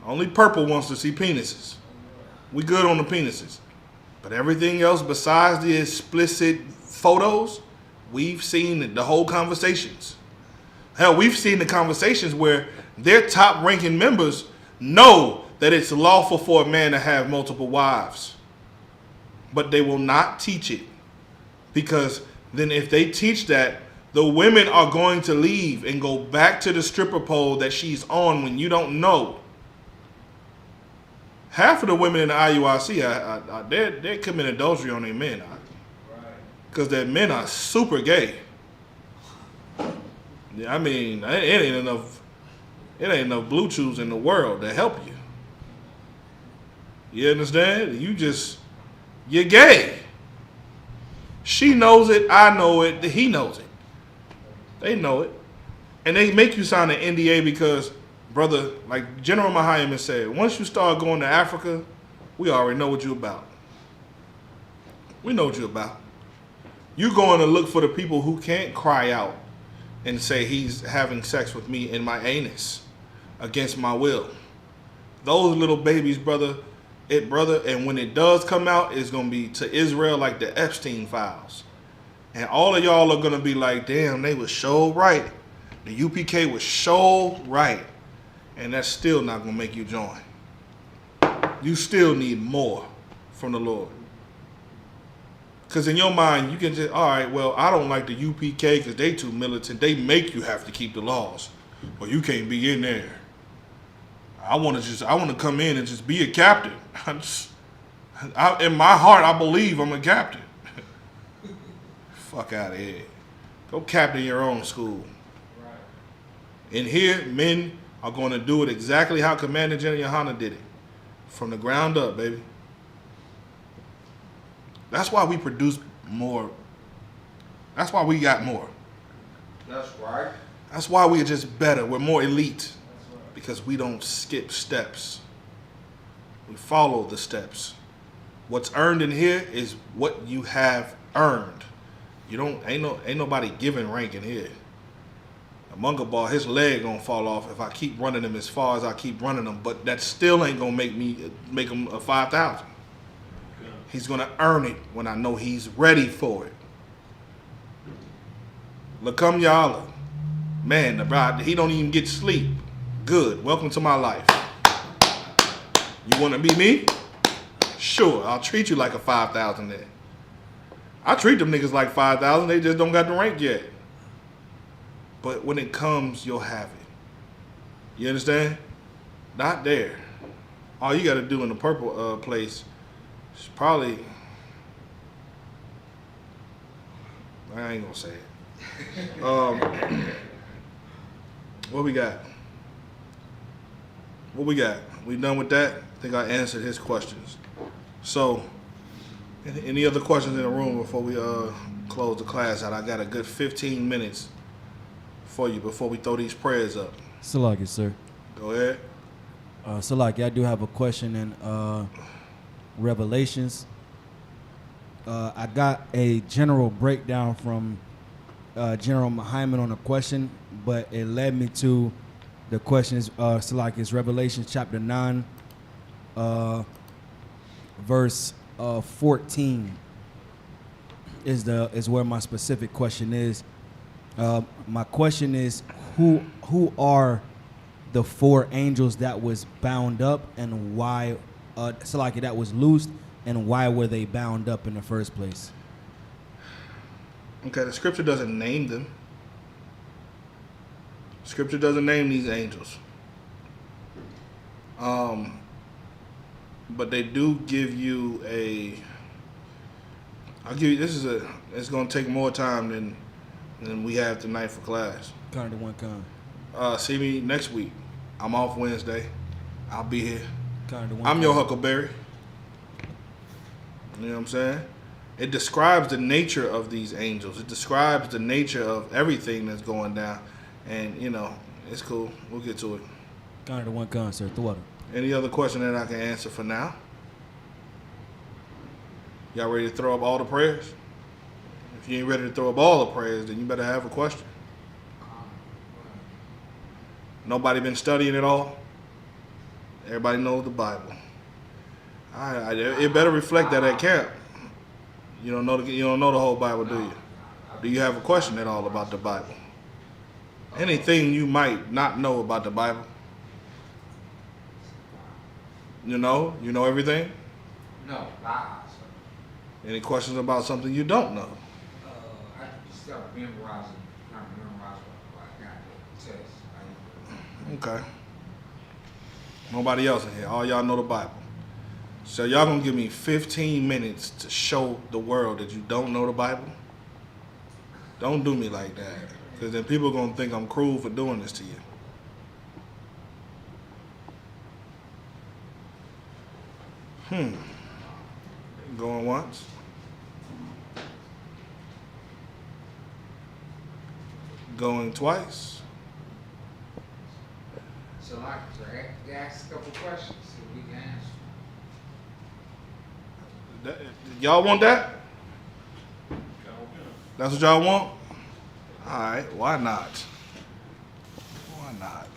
Only Purple wants to see penises. We good on the penises. But everything else besides the explicit photos, we've seen the whole conversations. Hell, we've seen the conversations where their top-ranking members know that it's lawful for a man to have multiple wives. But they will not teach it. Because then if they teach that, the women are going to leave and go back to the stripper pole that she's on when you don't know. Half of the women in the IUIC, they're committing adultery on their men. Because their men are super gay. Yeah, I mean, it ain't enough Bluetooths in the world to help you. You understand? You're gay. She knows it, I know it, he knows it. They know it. And they make you sign an NDA because, brother, like General Muhammad said, once you start going to Africa, we already know what you're about. We know what you're about. You're going to look for the people who can't cry out and say he's having sex with me in my anus against my will. Those little babies, brother, and when it does come out, it's going to be to Israel like the Epstein files. And all of y'all are going to be like, damn, they was so right. The UPK was so right. And that's still not going to make you join. You still need more from the Lord. Because in your mind, you can just, all right, well, I don't like the UPK because they too militant. They make you have to keep the laws. Well, you can't be in there. I want to come in and just be a captain. In my heart, I believe I'm a captain. Fuck out of here. Go captain your own school. In here, men are going to do it exactly how Commander General Yohana did it. From the ground up, baby. That's why we produce more. That's why we got more. That's right. That's why we're just better. We're more elite. Because we don't skip steps. We follow the steps. What's earned in here is what you have earned. You don't ain't nobody giving rank in here. A Munga ball, his leg gonna fall off if I keep running him as far as I keep running him, but that still ain't gonna make him a 5,000. He's gonna earn it when I know he's ready for it. Lakum Yala. Man, the bride, he don't even get sleep. Good. Welcome to my life. You want to be me? Sure. I'll treat you like a 5,000 there. I treat them niggas like 5,000. They just don't got the rank yet. But when it comes, you'll have it. You understand? Not there. All you got to do in the purple place is probably... I ain't going to say it. What we got? What we got? We done with that? I think I answered his questions. So, any other questions in the room before we close the class out? I got a good 15 minutes for you before we throw these prayers up. Salaki, sir. Go ahead. Salaki, I do have a question in Revelations. I got a general breakdown from General Muhammad on a question, but it led me to the question is Salaki, it's Revelation chapter 9, verse 14 is where my specific question is. My question is, who are the 4 angels that was bound up, and why Salaki that was loosed, and why were they bound up in the first place? Okay, the scripture doesn't name them. Scripture doesn't name these angels. But they do give you it's gonna take more time than we have tonight for class. Kind of one kind. See me next week. I'm off Wednesday. I'll be here. Kind of I'm your Huckleberry. You know what I'm saying? It describes the nature of these angels. It describes the nature of everything that's going down. And, you know, it's cool. We'll get to it. Kind of one kind, sir. The water. Any other question that I can answer for now? Y'all ready to throw up all the prayers? If you ain't ready to throw up all the prayers, then you better have a question. Nobody been studying it all? Everybody knows the Bible. It better reflect that at camp. You don't know the whole Bible, do you? Do you have a question at all about the Bible? Anything you might not know about the Bible? You know everything? No. Any questions about something you don't know? I start memorizing. Trying to memorize what I got the test. Okay. Nobody else in here. All y'all know the Bible. So y'all gonna give me 15 minutes to show the world that you don't know the Bible? Don't do me like that. Because then people are gonna think I'm cruel for doing this to you. Going once. Going twice. So I ask a couple questions so we can answer. Y'all want that? That's what y'all want? All right, why not? Why not?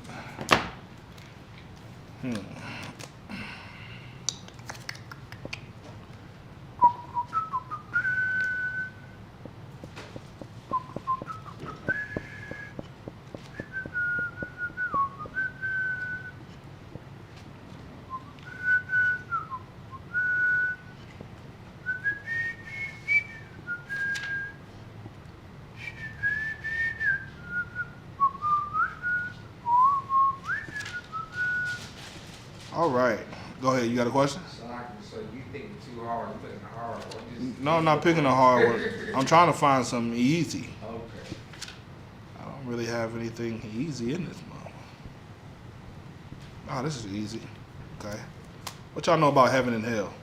All right. Go ahead. You got a question? So you think too hard? You picking a hard one? No, I'm not picking a hard one. I'm trying to find something easy. Okay. I don't really have anything easy in this month. Oh, this is easy. Okay. What y'all know about heaven and hell?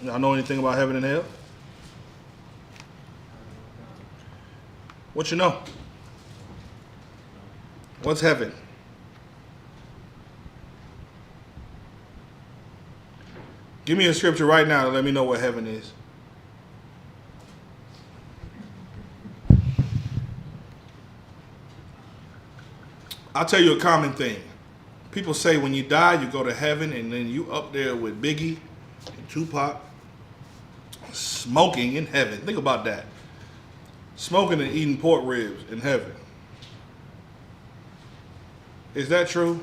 Y'all know anything about heaven and hell? What you know? What's heaven? Give me a scripture right now to let me know what heaven is. I'll tell you a common thing. People say when you die, you go to heaven, and then you up there with Biggie and Tupac smoking in heaven. Think about that. Smoking and eating pork ribs in heaven. Is that true?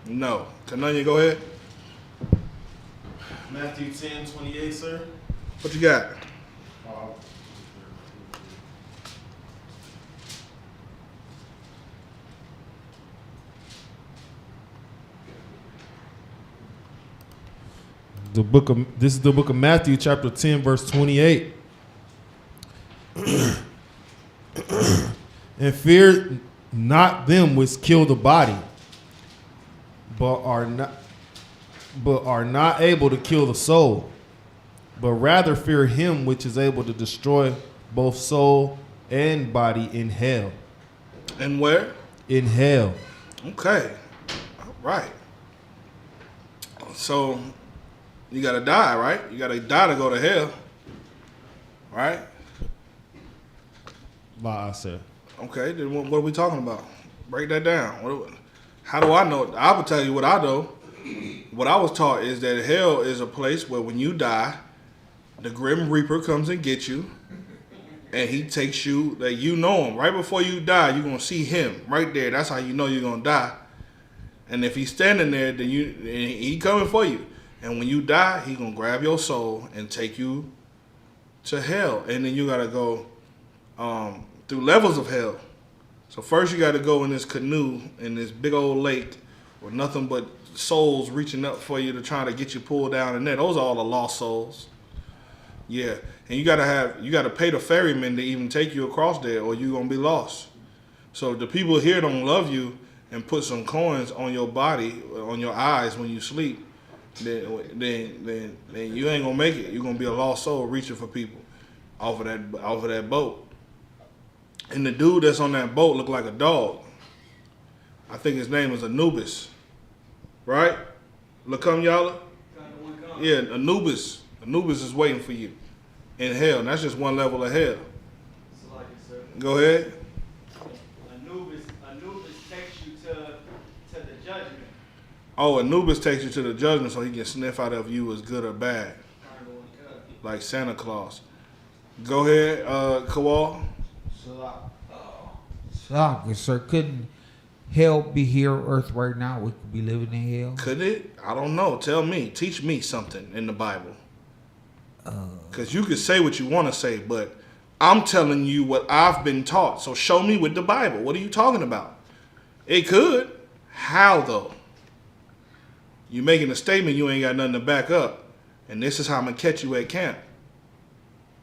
No. Kananya, go ahead. Matthew 10:28, sir. What you got? This is the book of Matthew, chapter 10, verse 28. And fear not them which kill the body, but are not able to kill the soul, but rather fear him which is able to destroy both soul and body in hell. And where? In hell. Okay. All right. So you gotta die, right? You gotta die to go to hell, right? I said. Okay, then what are we talking about? Break that down. How do I know? I will tell you what I know. What I was taught is that hell is a place where when you die, the Grim Reaper comes and gets you, and he takes you, that you know him. Right before you die, you're going to see him right there. That's how you know you're going to die. And if he's standing there, then he coming for you. And when you die, he going to grab your soul and take you to hell. And then you got to go through levels of hell. So first you got to go in this canoe in this big old lake with nothing but souls reaching up for you to try to get you pulled down in there. Those are all the lost souls. Yeah. And you got to pay the ferryman to even take you across there, or you're going to be lost. So if the people here don't love you and put some coins on your body, on your eyes when you sleep, then you ain't gonna make it. You're gonna be a lost soul reaching for people off of that boat. And the dude that's on that boat looked like a dog. I think his name is Anubis, right? Lakum Yala? Yeah, Anubis. Anubis is waiting for you in hell. And that's just one level of hell. Go ahead. Anubis takes you to the judgment. Oh, Anubis takes you to the judgment so he can sniff out if you was good or bad. Like Santa Claus. Go ahead, Kawal. Sir, couldn't hell be here on earth right now? We could be living in hell. Could it? I don't know. Tell me. Teach me something in the Bible. Because you could say what you want to say, but I'm telling you what I've been taught. So show me with the Bible. What are you talking about? It could. How, though? You making a statement you ain't got nothing to back up. And this is how I'm going to catch you at camp.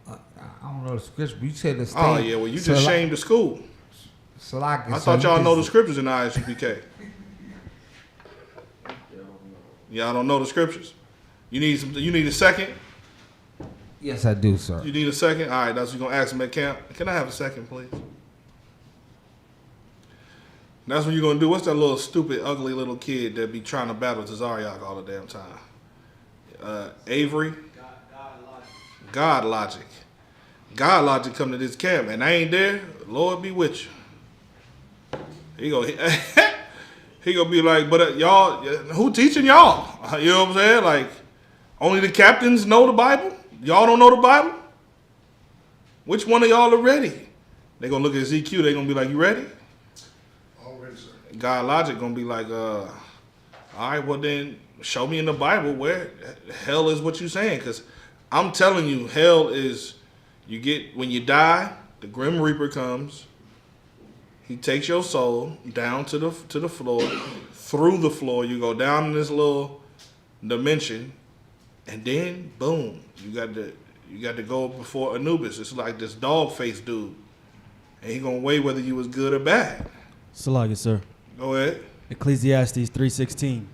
I don't know the scripture, but you said the statement. Oh, yeah. Well, you just shamed the school. I thought y'all know the scriptures in the Isupk. Y'all don't know the scriptures? You need a second? Yes, I do, sir. You need a second? All right, that's what you're going to ask them at camp. Can I have a second, please? That's what you're going to do. What's that little stupid, ugly little kid that be trying to battle Tazariak all the damn time? Avery? God Logic. God Logic come to this camp, and I ain't there. Lord be with you. He gonna be like, but y'all, who teaching y'all? You know what I'm saying? Like, only the captains know the Bible? Y'all don't know the Bible? Which one of y'all are ready? They gonna look at ZQ, they gonna be like, you ready? Already, sir. God Logic gonna be like, all right, well then, show me in the Bible where hell is what you saying. Because I'm telling you, hell is, you get, when you die, the Grim Reaper comes. He takes your soul down to the floor. Through the floor, you go down in this little dimension, and then boom, you got to go before Anubis. It's like this dog faced dude, and he gonna weigh whether you was good or bad. Salaga, sir. Go ahead. Ecclesiastes 3:16.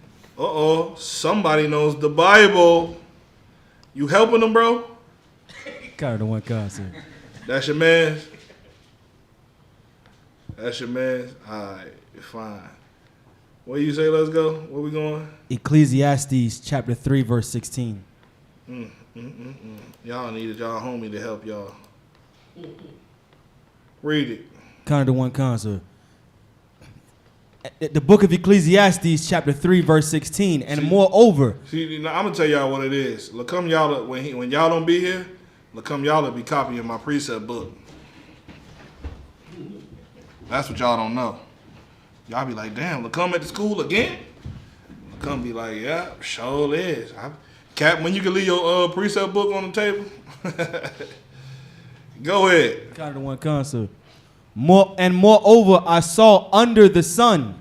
Somebody knows the Bible. You helping them, bro? Got the one concert. That's your man. That's your man. All right, fine. What do you say? Let's go. Where we going? Ecclesiastes chapter 3 verse 16. Y'all needed y'all homie to help y'all. Read it. Kind of the one concert. The book of Ecclesiastes chapter 3 verse 16. And moreover. See, I'm gonna tell y'all what it is. Lakum y'all when y'all don't be here, Lakum y'all be copying my precept book. That's what y'all don't know. Y'all be like, damn, Lakum at the school again? Lakum be like, yeah, sure is. Cap, when you can leave your precept book on the table? Go ahead. Kind of the one concert. Moreover, I saw under the sun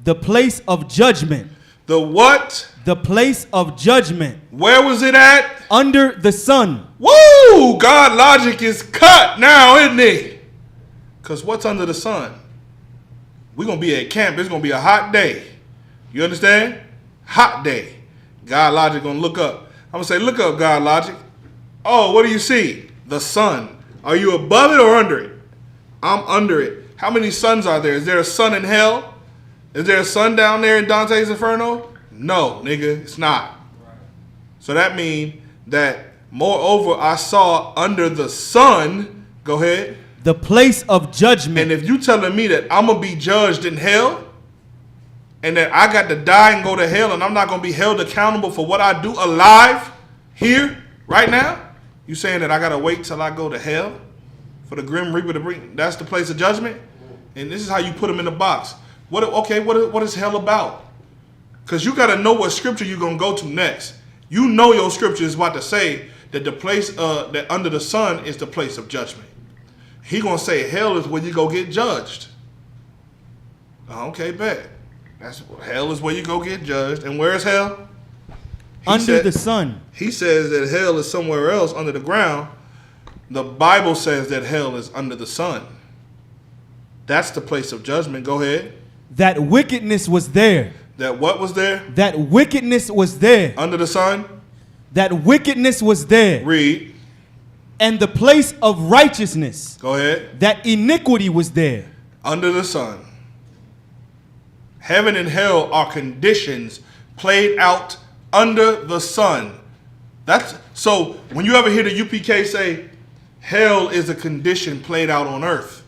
the place of judgment. The what? The place of judgment. Where was it at? Under the sun. Woo! God Logic is cut now, isn't he? Because what's under the sun? We're going to be at camp. It's going to be a hot day. You understand? Hot day. God Logic going to look up. I'm going to say, look up, God Logic. Oh, what do you see? The sun. Are you above it or under it? I'm under it. How many suns are there? Is there a sun in hell? Is there a sun down there in Dante's Inferno? No, nigga, it's not. So that means that, moreover, I saw under the sun, go ahead. The place of judgment. And if you telling me that I'm going to be judged in hell, and that I got to die and go to hell, and I'm not going to be held accountable for what I do alive here, right now, you saying that I got to wait till I go to hell? For the grim reaper to bring, that's the place of judgment. And this is how you put them in the box. What is hell about? Because you got to know what scripture you're going to go to next. You know your scripture is about to say that the place that under the sun is the place of judgment. He going to say hell is where you go get judged. Okay, bet. Hell is where you go get judged. And where is hell? Under the sun. He says that hell is somewhere else under the ground. The Bible says that hell is under the sun. That's the place of judgment. Go ahead. That wickedness was there. That what was there? That wickedness was there. Under the sun? That wickedness was there. Read. And the place of righteousness. Go ahead. That iniquity was there. Under the sun. Heaven and hell are conditions played out under the sun. That's so when you ever hear the UPK say hell is a condition played out on earth,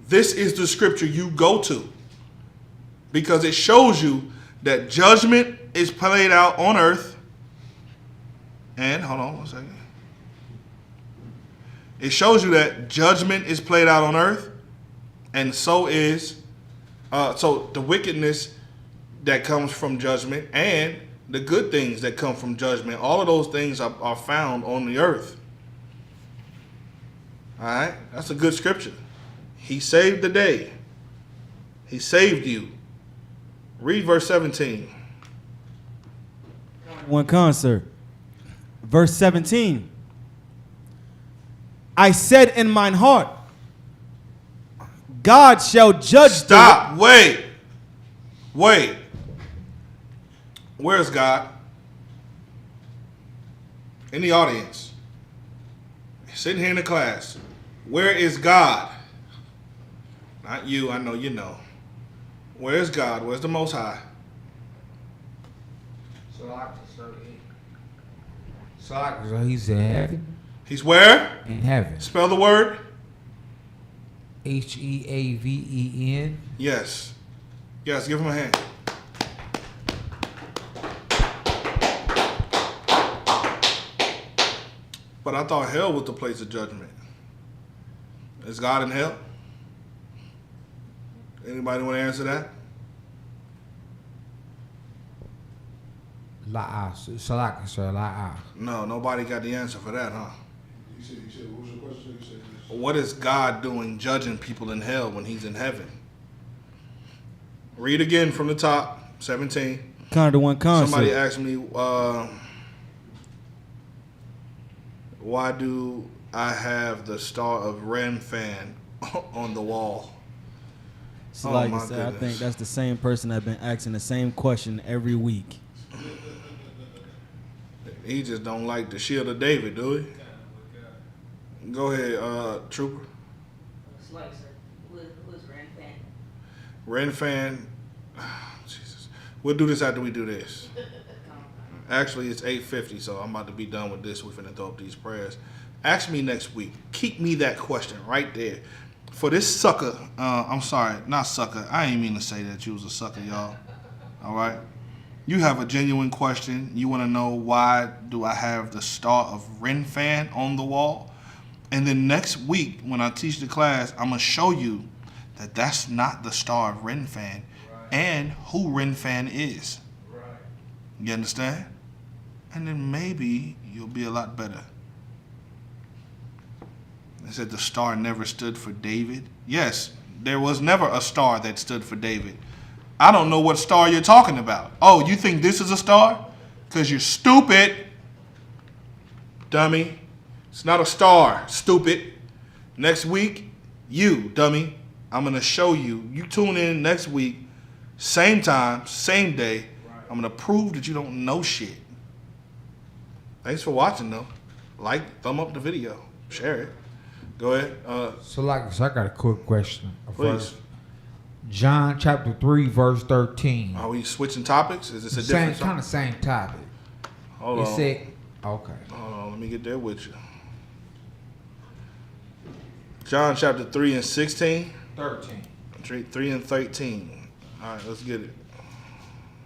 this is the scripture you go to. Because it shows you that judgment is played out on earth. And hold on one second. It shows you that judgment is played out on earth. And so is so the wickedness that comes from judgment and the good things that come from judgment. All of those things are found on the earth. All right? That's a good scripture. He saved the day. He saved you. Read verse 17. One concert. Verse 17. I said in mine heart, God shall judge. Stop. Wait. Where's God? In the audience. Sitting here in the class. Where is God? Not you. I know you know. Where's God? Where's the Most High? So he's in heaven. He's where? In heaven. Spell the word. Heaven. Yes. Yes, give him a hand. But I thought hell was the place of judgment. Is God in hell? Anybody want to answer that? No, nobody got the answer for that, huh? You said, what was your question? You said, What is God doing judging people in hell when he's in heaven? Read again from the top, 17. Kind of the one concept. Somebody asked me, why do I have the Star of Ren fan on the wall? So like I said, I think that's the same person that's been asking the same question every week. He just don't like the Shield of David, do he? Go ahead, Trooper. Who is Ren fan? Ren fan. Oh, Jesus. We'll do this after we do this. Actually, it's 8:50, so I'm about to be done with this. We're finna throw up these prayers. Ask me next week. Keep me that question right there. For this sucker, I'm sorry, not sucker. I ain't mean to say that you was a sucker, y'all. All right? You have a genuine question. You want to know why do I have the Star of Ren fan on the wall? And then next week, when I teach the class, I'm going to show you that that's not the Star of Ren fan and who Ren fan is. Right. You understand? And then maybe you'll be a lot better. They said the star never stood for David. Yes, there was never a star that stood for David. I don't know what star you're talking about. Oh, you think this is a star? Because you're stupid. Dummy. It's not a star, stupid. Next week, you, dummy, I'm going to show you. You tune in next week, same time, same day. I'm going to prove that you don't know shit. Thanks for watching, though. Like, thumb up the video. Share it. Go ahead. So I got a quick question. Please. First, John chapter 3, verse 13. Are we switching topics? Is this a same different kind of same topic? Hold on. Okay. Hold on. Let me get there with you. John chapter 3 and 16. 13. 3 and 13. All right, let's get it.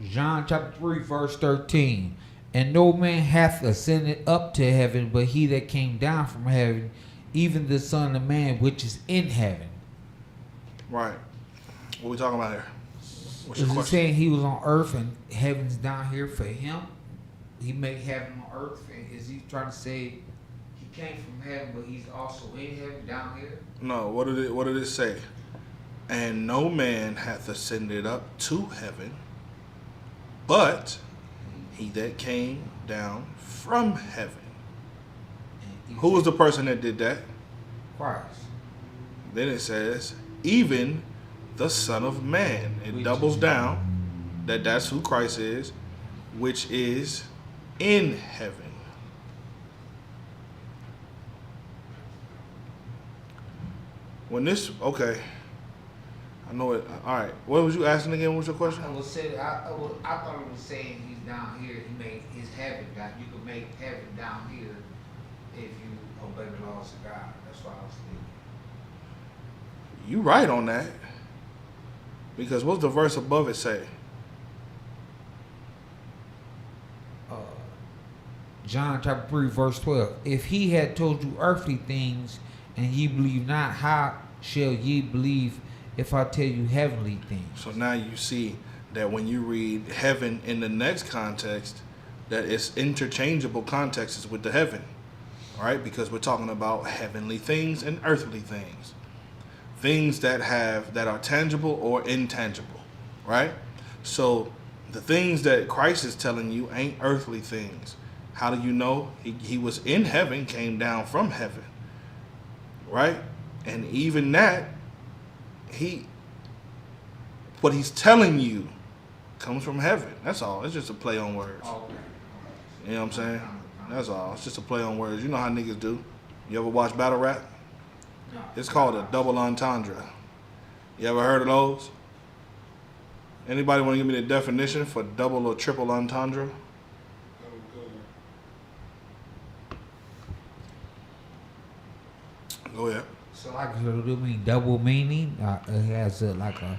John chapter 3, verse 13. And no man hath ascended up to heaven, but he that came down from heaven, even the Son of Man, which is in heaven. Right. What we talking about here? What's Is your he question? saying he was on earth and heaven's down here for him? He made heaven on earth, and is he trying to say he came from heaven, but he's also in heaven down here? No. What did it say? And no man hath ascended up to heaven, but he that came down from heaven. Who was the person that did that? Christ. Then it says, even the Son of Man. It doubles down that that's who Christ is, which is in heaven. Okay. I know it. All right. What was you asking again? What was your question? I thought it was saying he's down here. He made his heaven down. You could make heaven down here if you obey the laws of God. That's what I was thinking. You right on that. Because what's the verse above it say? John chapter 3, verse 12. If he had told you earthly things and ye believe not, how shall ye believe if I tell you heavenly things? So now you see that when you read heaven in the next context, that it's interchangeable contexts with the heaven, right? Because we're talking about heavenly things and earthly things. Things that are tangible or intangible, right? So the things that Christ is telling you ain't earthly things. How do you know? He was in heaven, came down from heaven, right? And even that, what he's telling you comes from heaven. That's all. It's just a play on words. You know what I'm saying? That's all. It's just a play on words. You know how niggas do. You ever watch battle rap? It's called a double entendre. You ever heard of those? Anybody want to give me the definition for double or triple entendre? Go ahead. So like, do you mean double meaning? It has like a...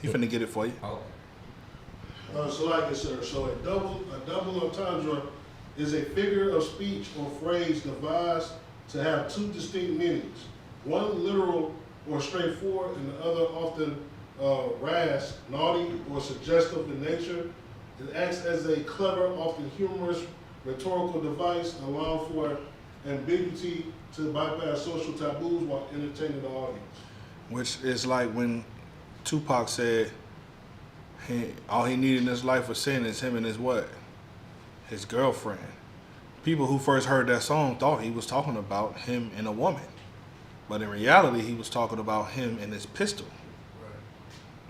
He finna get it for you. Oh. So like I said, so a double entendre is a figure of speech or phrase devised to have two distinct meanings. One literal or straightforward, and the other often rash, naughty, or suggestive in nature. It acts as a clever, often humorous, rhetorical device, allowing for ambiguity to bypass social taboos while entertaining the audience. Which is like when Tupac said, all he needed in his life was sin is him and his what? His girlfriend. People who first heard that song thought he was talking about him and a woman. But in reality, he was talking about him and his pistol.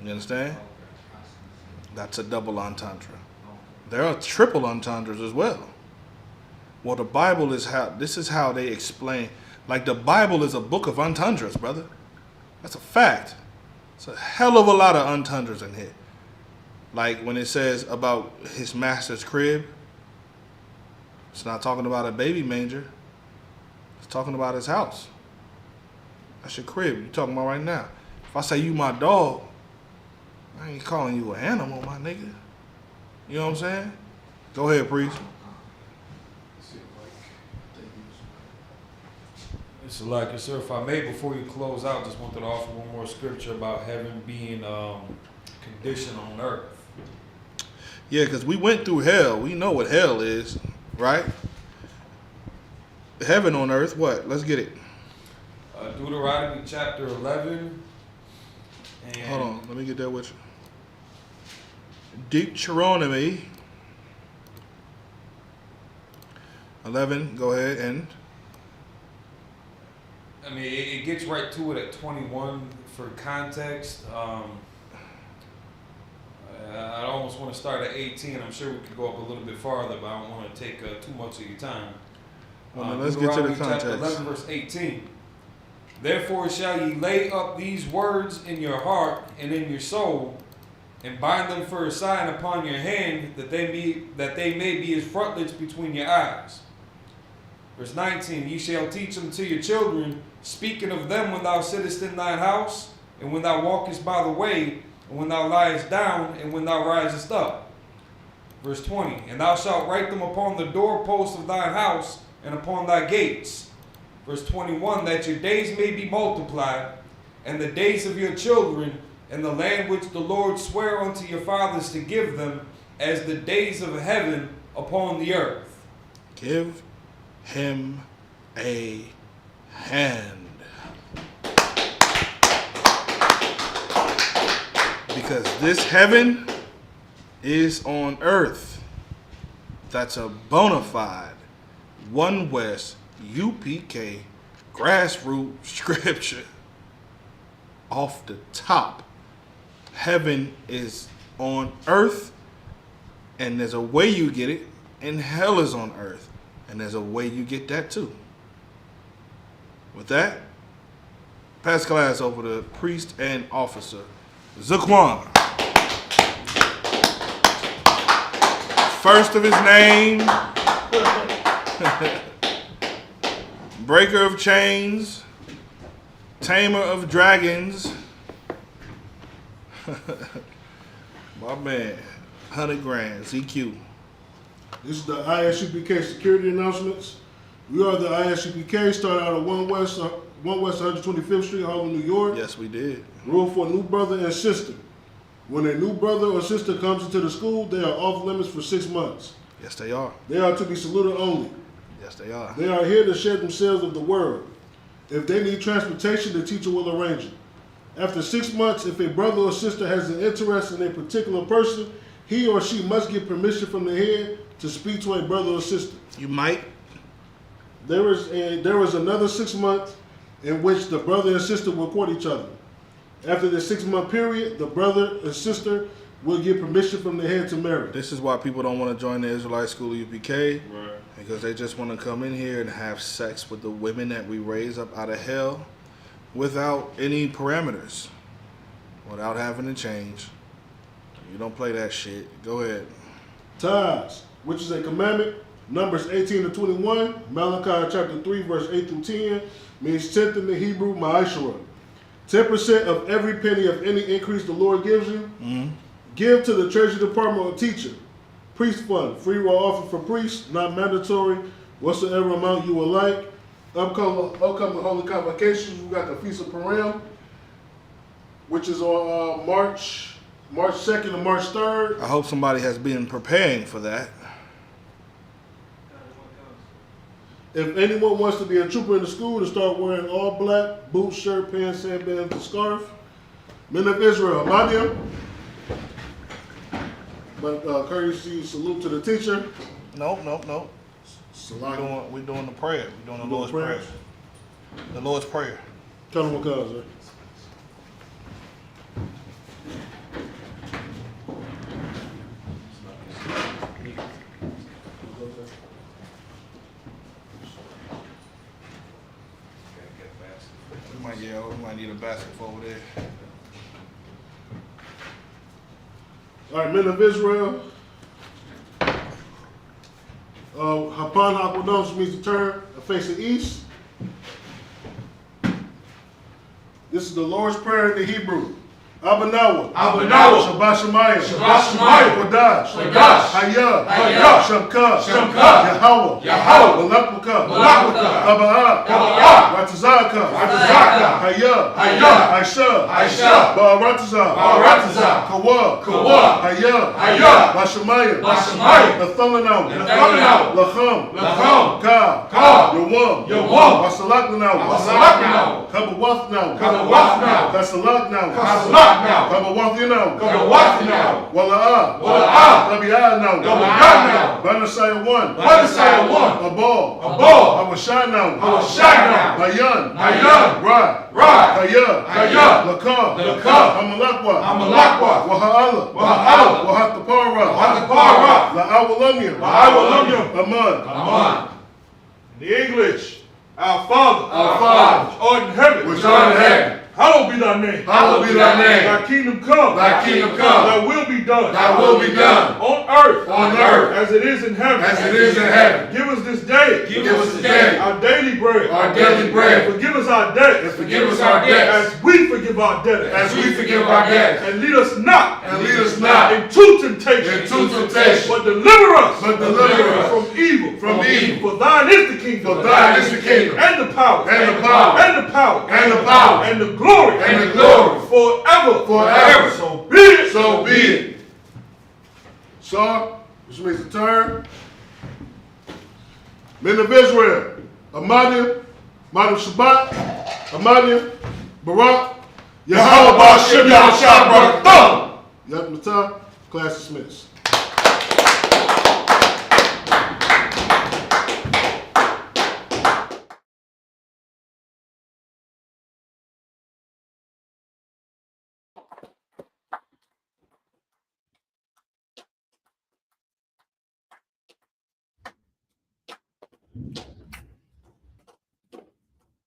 You understand? That's a double entendre. There are triple entendres as well. Well, the Bible this is how they explain. Like, the Bible is a book of entendres, brother. That's a fact. It's a hell of a lot of entendres in here. Like when it says about his master's crib, it's not talking about a baby manger. It's talking about his house. That's your crib you're talking about right now. If I say you my dog, I ain't calling you an animal, my nigga. You know what I'm saying? Go ahead, priest. So like, sir, if I may, before you close out, just wanted to offer one more scripture about heaven being conditioned on earth. Yeah, because we went through hell. We know what hell is, right? Heaven on earth, what? Let's get it. Deuteronomy chapter 11. And hold on, let me get that with you. Deuteronomy 11, go ahead and... I mean, it gets right to it at 21 for context. I almost want to start at 18. I'm sure we could go up a little bit farther, but I don't want to take too much of your time. Well, let's get to the context. Chapter 11, verse 18. Therefore shall ye lay up these words in your heart and in your soul, and bind them for a sign upon your hand, that they may be as frontlets between your eyes. Verse 19, ye shall teach them to your children, speaking of them when thou sittest in thine house, and when thou walkest by the way, and when thou liest down, and when thou risest up. Verse 20, and thou shalt write them upon the doorposts of thine house, and upon thy gates. Verse 21, that your days may be multiplied, and the days of your children, in the land which the Lord sware unto your fathers to give them, as the days of heaven upon the earth. Give him a hand. Because this heaven is on earth. That's a bona fide One West UPK grassroots scripture. Off the top. Heaven is on earth, and there's a way you get it, and hell is on earth, and there's a way you get that too. With that, pass class over to priest and officer Zaquan. First of his name, breaker of chains, tamer of dragons. My man, 100 grand, ZQ. This is the ISUPK security announcements. We are the ISUPK, started out at 1 West 125th Street, Harlem, New York. Yes, we did. Rule for a new brother and sister. When a new brother or sister comes into the school, they are off limits for 6 months. Yes, they are. They are to be saluted only. Yes, they are. They are here to share themselves of the word. If they need transportation, the teacher will arrange it. After 6 months, if a brother or sister has an interest in a particular person, he or she must get permission from the head to speak to a brother or sister. You might. There is another 6 months in which the brother and sister will court each other. After the 6 month period, the brother and sister will get permission from the head to marry. This is why people don't want to join the Israelite School of UPK, because they just want to come in here and have sex with the women that we raise up out of hell without any parameters, without having to change. You don't play that shit. Go ahead. Tithes, which is a commandment, Numbers 18 to 21, Malachi chapter 3, verse 8 through 10, means tenth in the Hebrew, ma'ashara. 10% of every penny of any increase the Lord gives you. Give to the treasury department or teacher. Priest fund, free will offer for priests, not mandatory, whatsoever amount you would like. Upcoming holy convocations, we got the Feast of Purim, which is on March 2nd and March 3rd. I hope somebody has been preparing for that. If anyone wants to be a trooper in the school, to start wearing all black, boots, shirt, pants, headbands, and scarf. Men of Israel, Madia. But courtesy salute to the teacher. Nope. We're doing the prayer. We're doing the Lord's prayer. The Lord's prayer. Tell them what cause, right? We might need a basket over there. All right, men of Israel. Hapan Hakwadosh means to turn and face the east. This is the Lord's Prayer in the Hebrew. Abanawa. Shabbat Shemayim. Kodash. Hayah. Shamka. Yahweh. Malakmuka. Kaba'ah. Ratazaka. Hayah. Aisha. Ba'aratazah. Kawa. Hayah. Bashamayim. Nathalanaw. Lacham. Ka. Yawam. Wasalaknanaw. Kabawathnaw. Kasalaknaw. Kabawathinaw. Wala'ah. Tabi'anaw. Banasaya 1. Abal. Awashanaw. Bayan. Ra. Hayah. Lakam. Amalakwa. Waha'ala. Wahatapara. La'awalamya. Aman. In the English, our Father, which art in heaven, hallowed be be thy name. Hallowed be thy name. Thy kingdom come. Thy kingdom come. Thy will be done. Thy will be done. On earth. On earth. As it is in heaven. As it is in heaven. Give us this day. Give us this day. Our daily bread. Our daily bread. And forgive us our debts. And forgive us our debts. As we forgive our debtors. As we forgive our debts. And lead us not. And lead us not. Into temptation. Into temptation. But deliver us. But deliver us. From evil. From evil. For thine is the kingdom. For thine is the kingdom. And the power. And the power. And the power. And the power. And the glory. And the glory. Forever. Forever. So be it. So be it. Sir, which means the turn. Men of Israel, Amadia, Madam Shabbat, Amadia, Barak, Yahweh Shem Yahshua Barak Thumb. Yat Matah, class dismissed.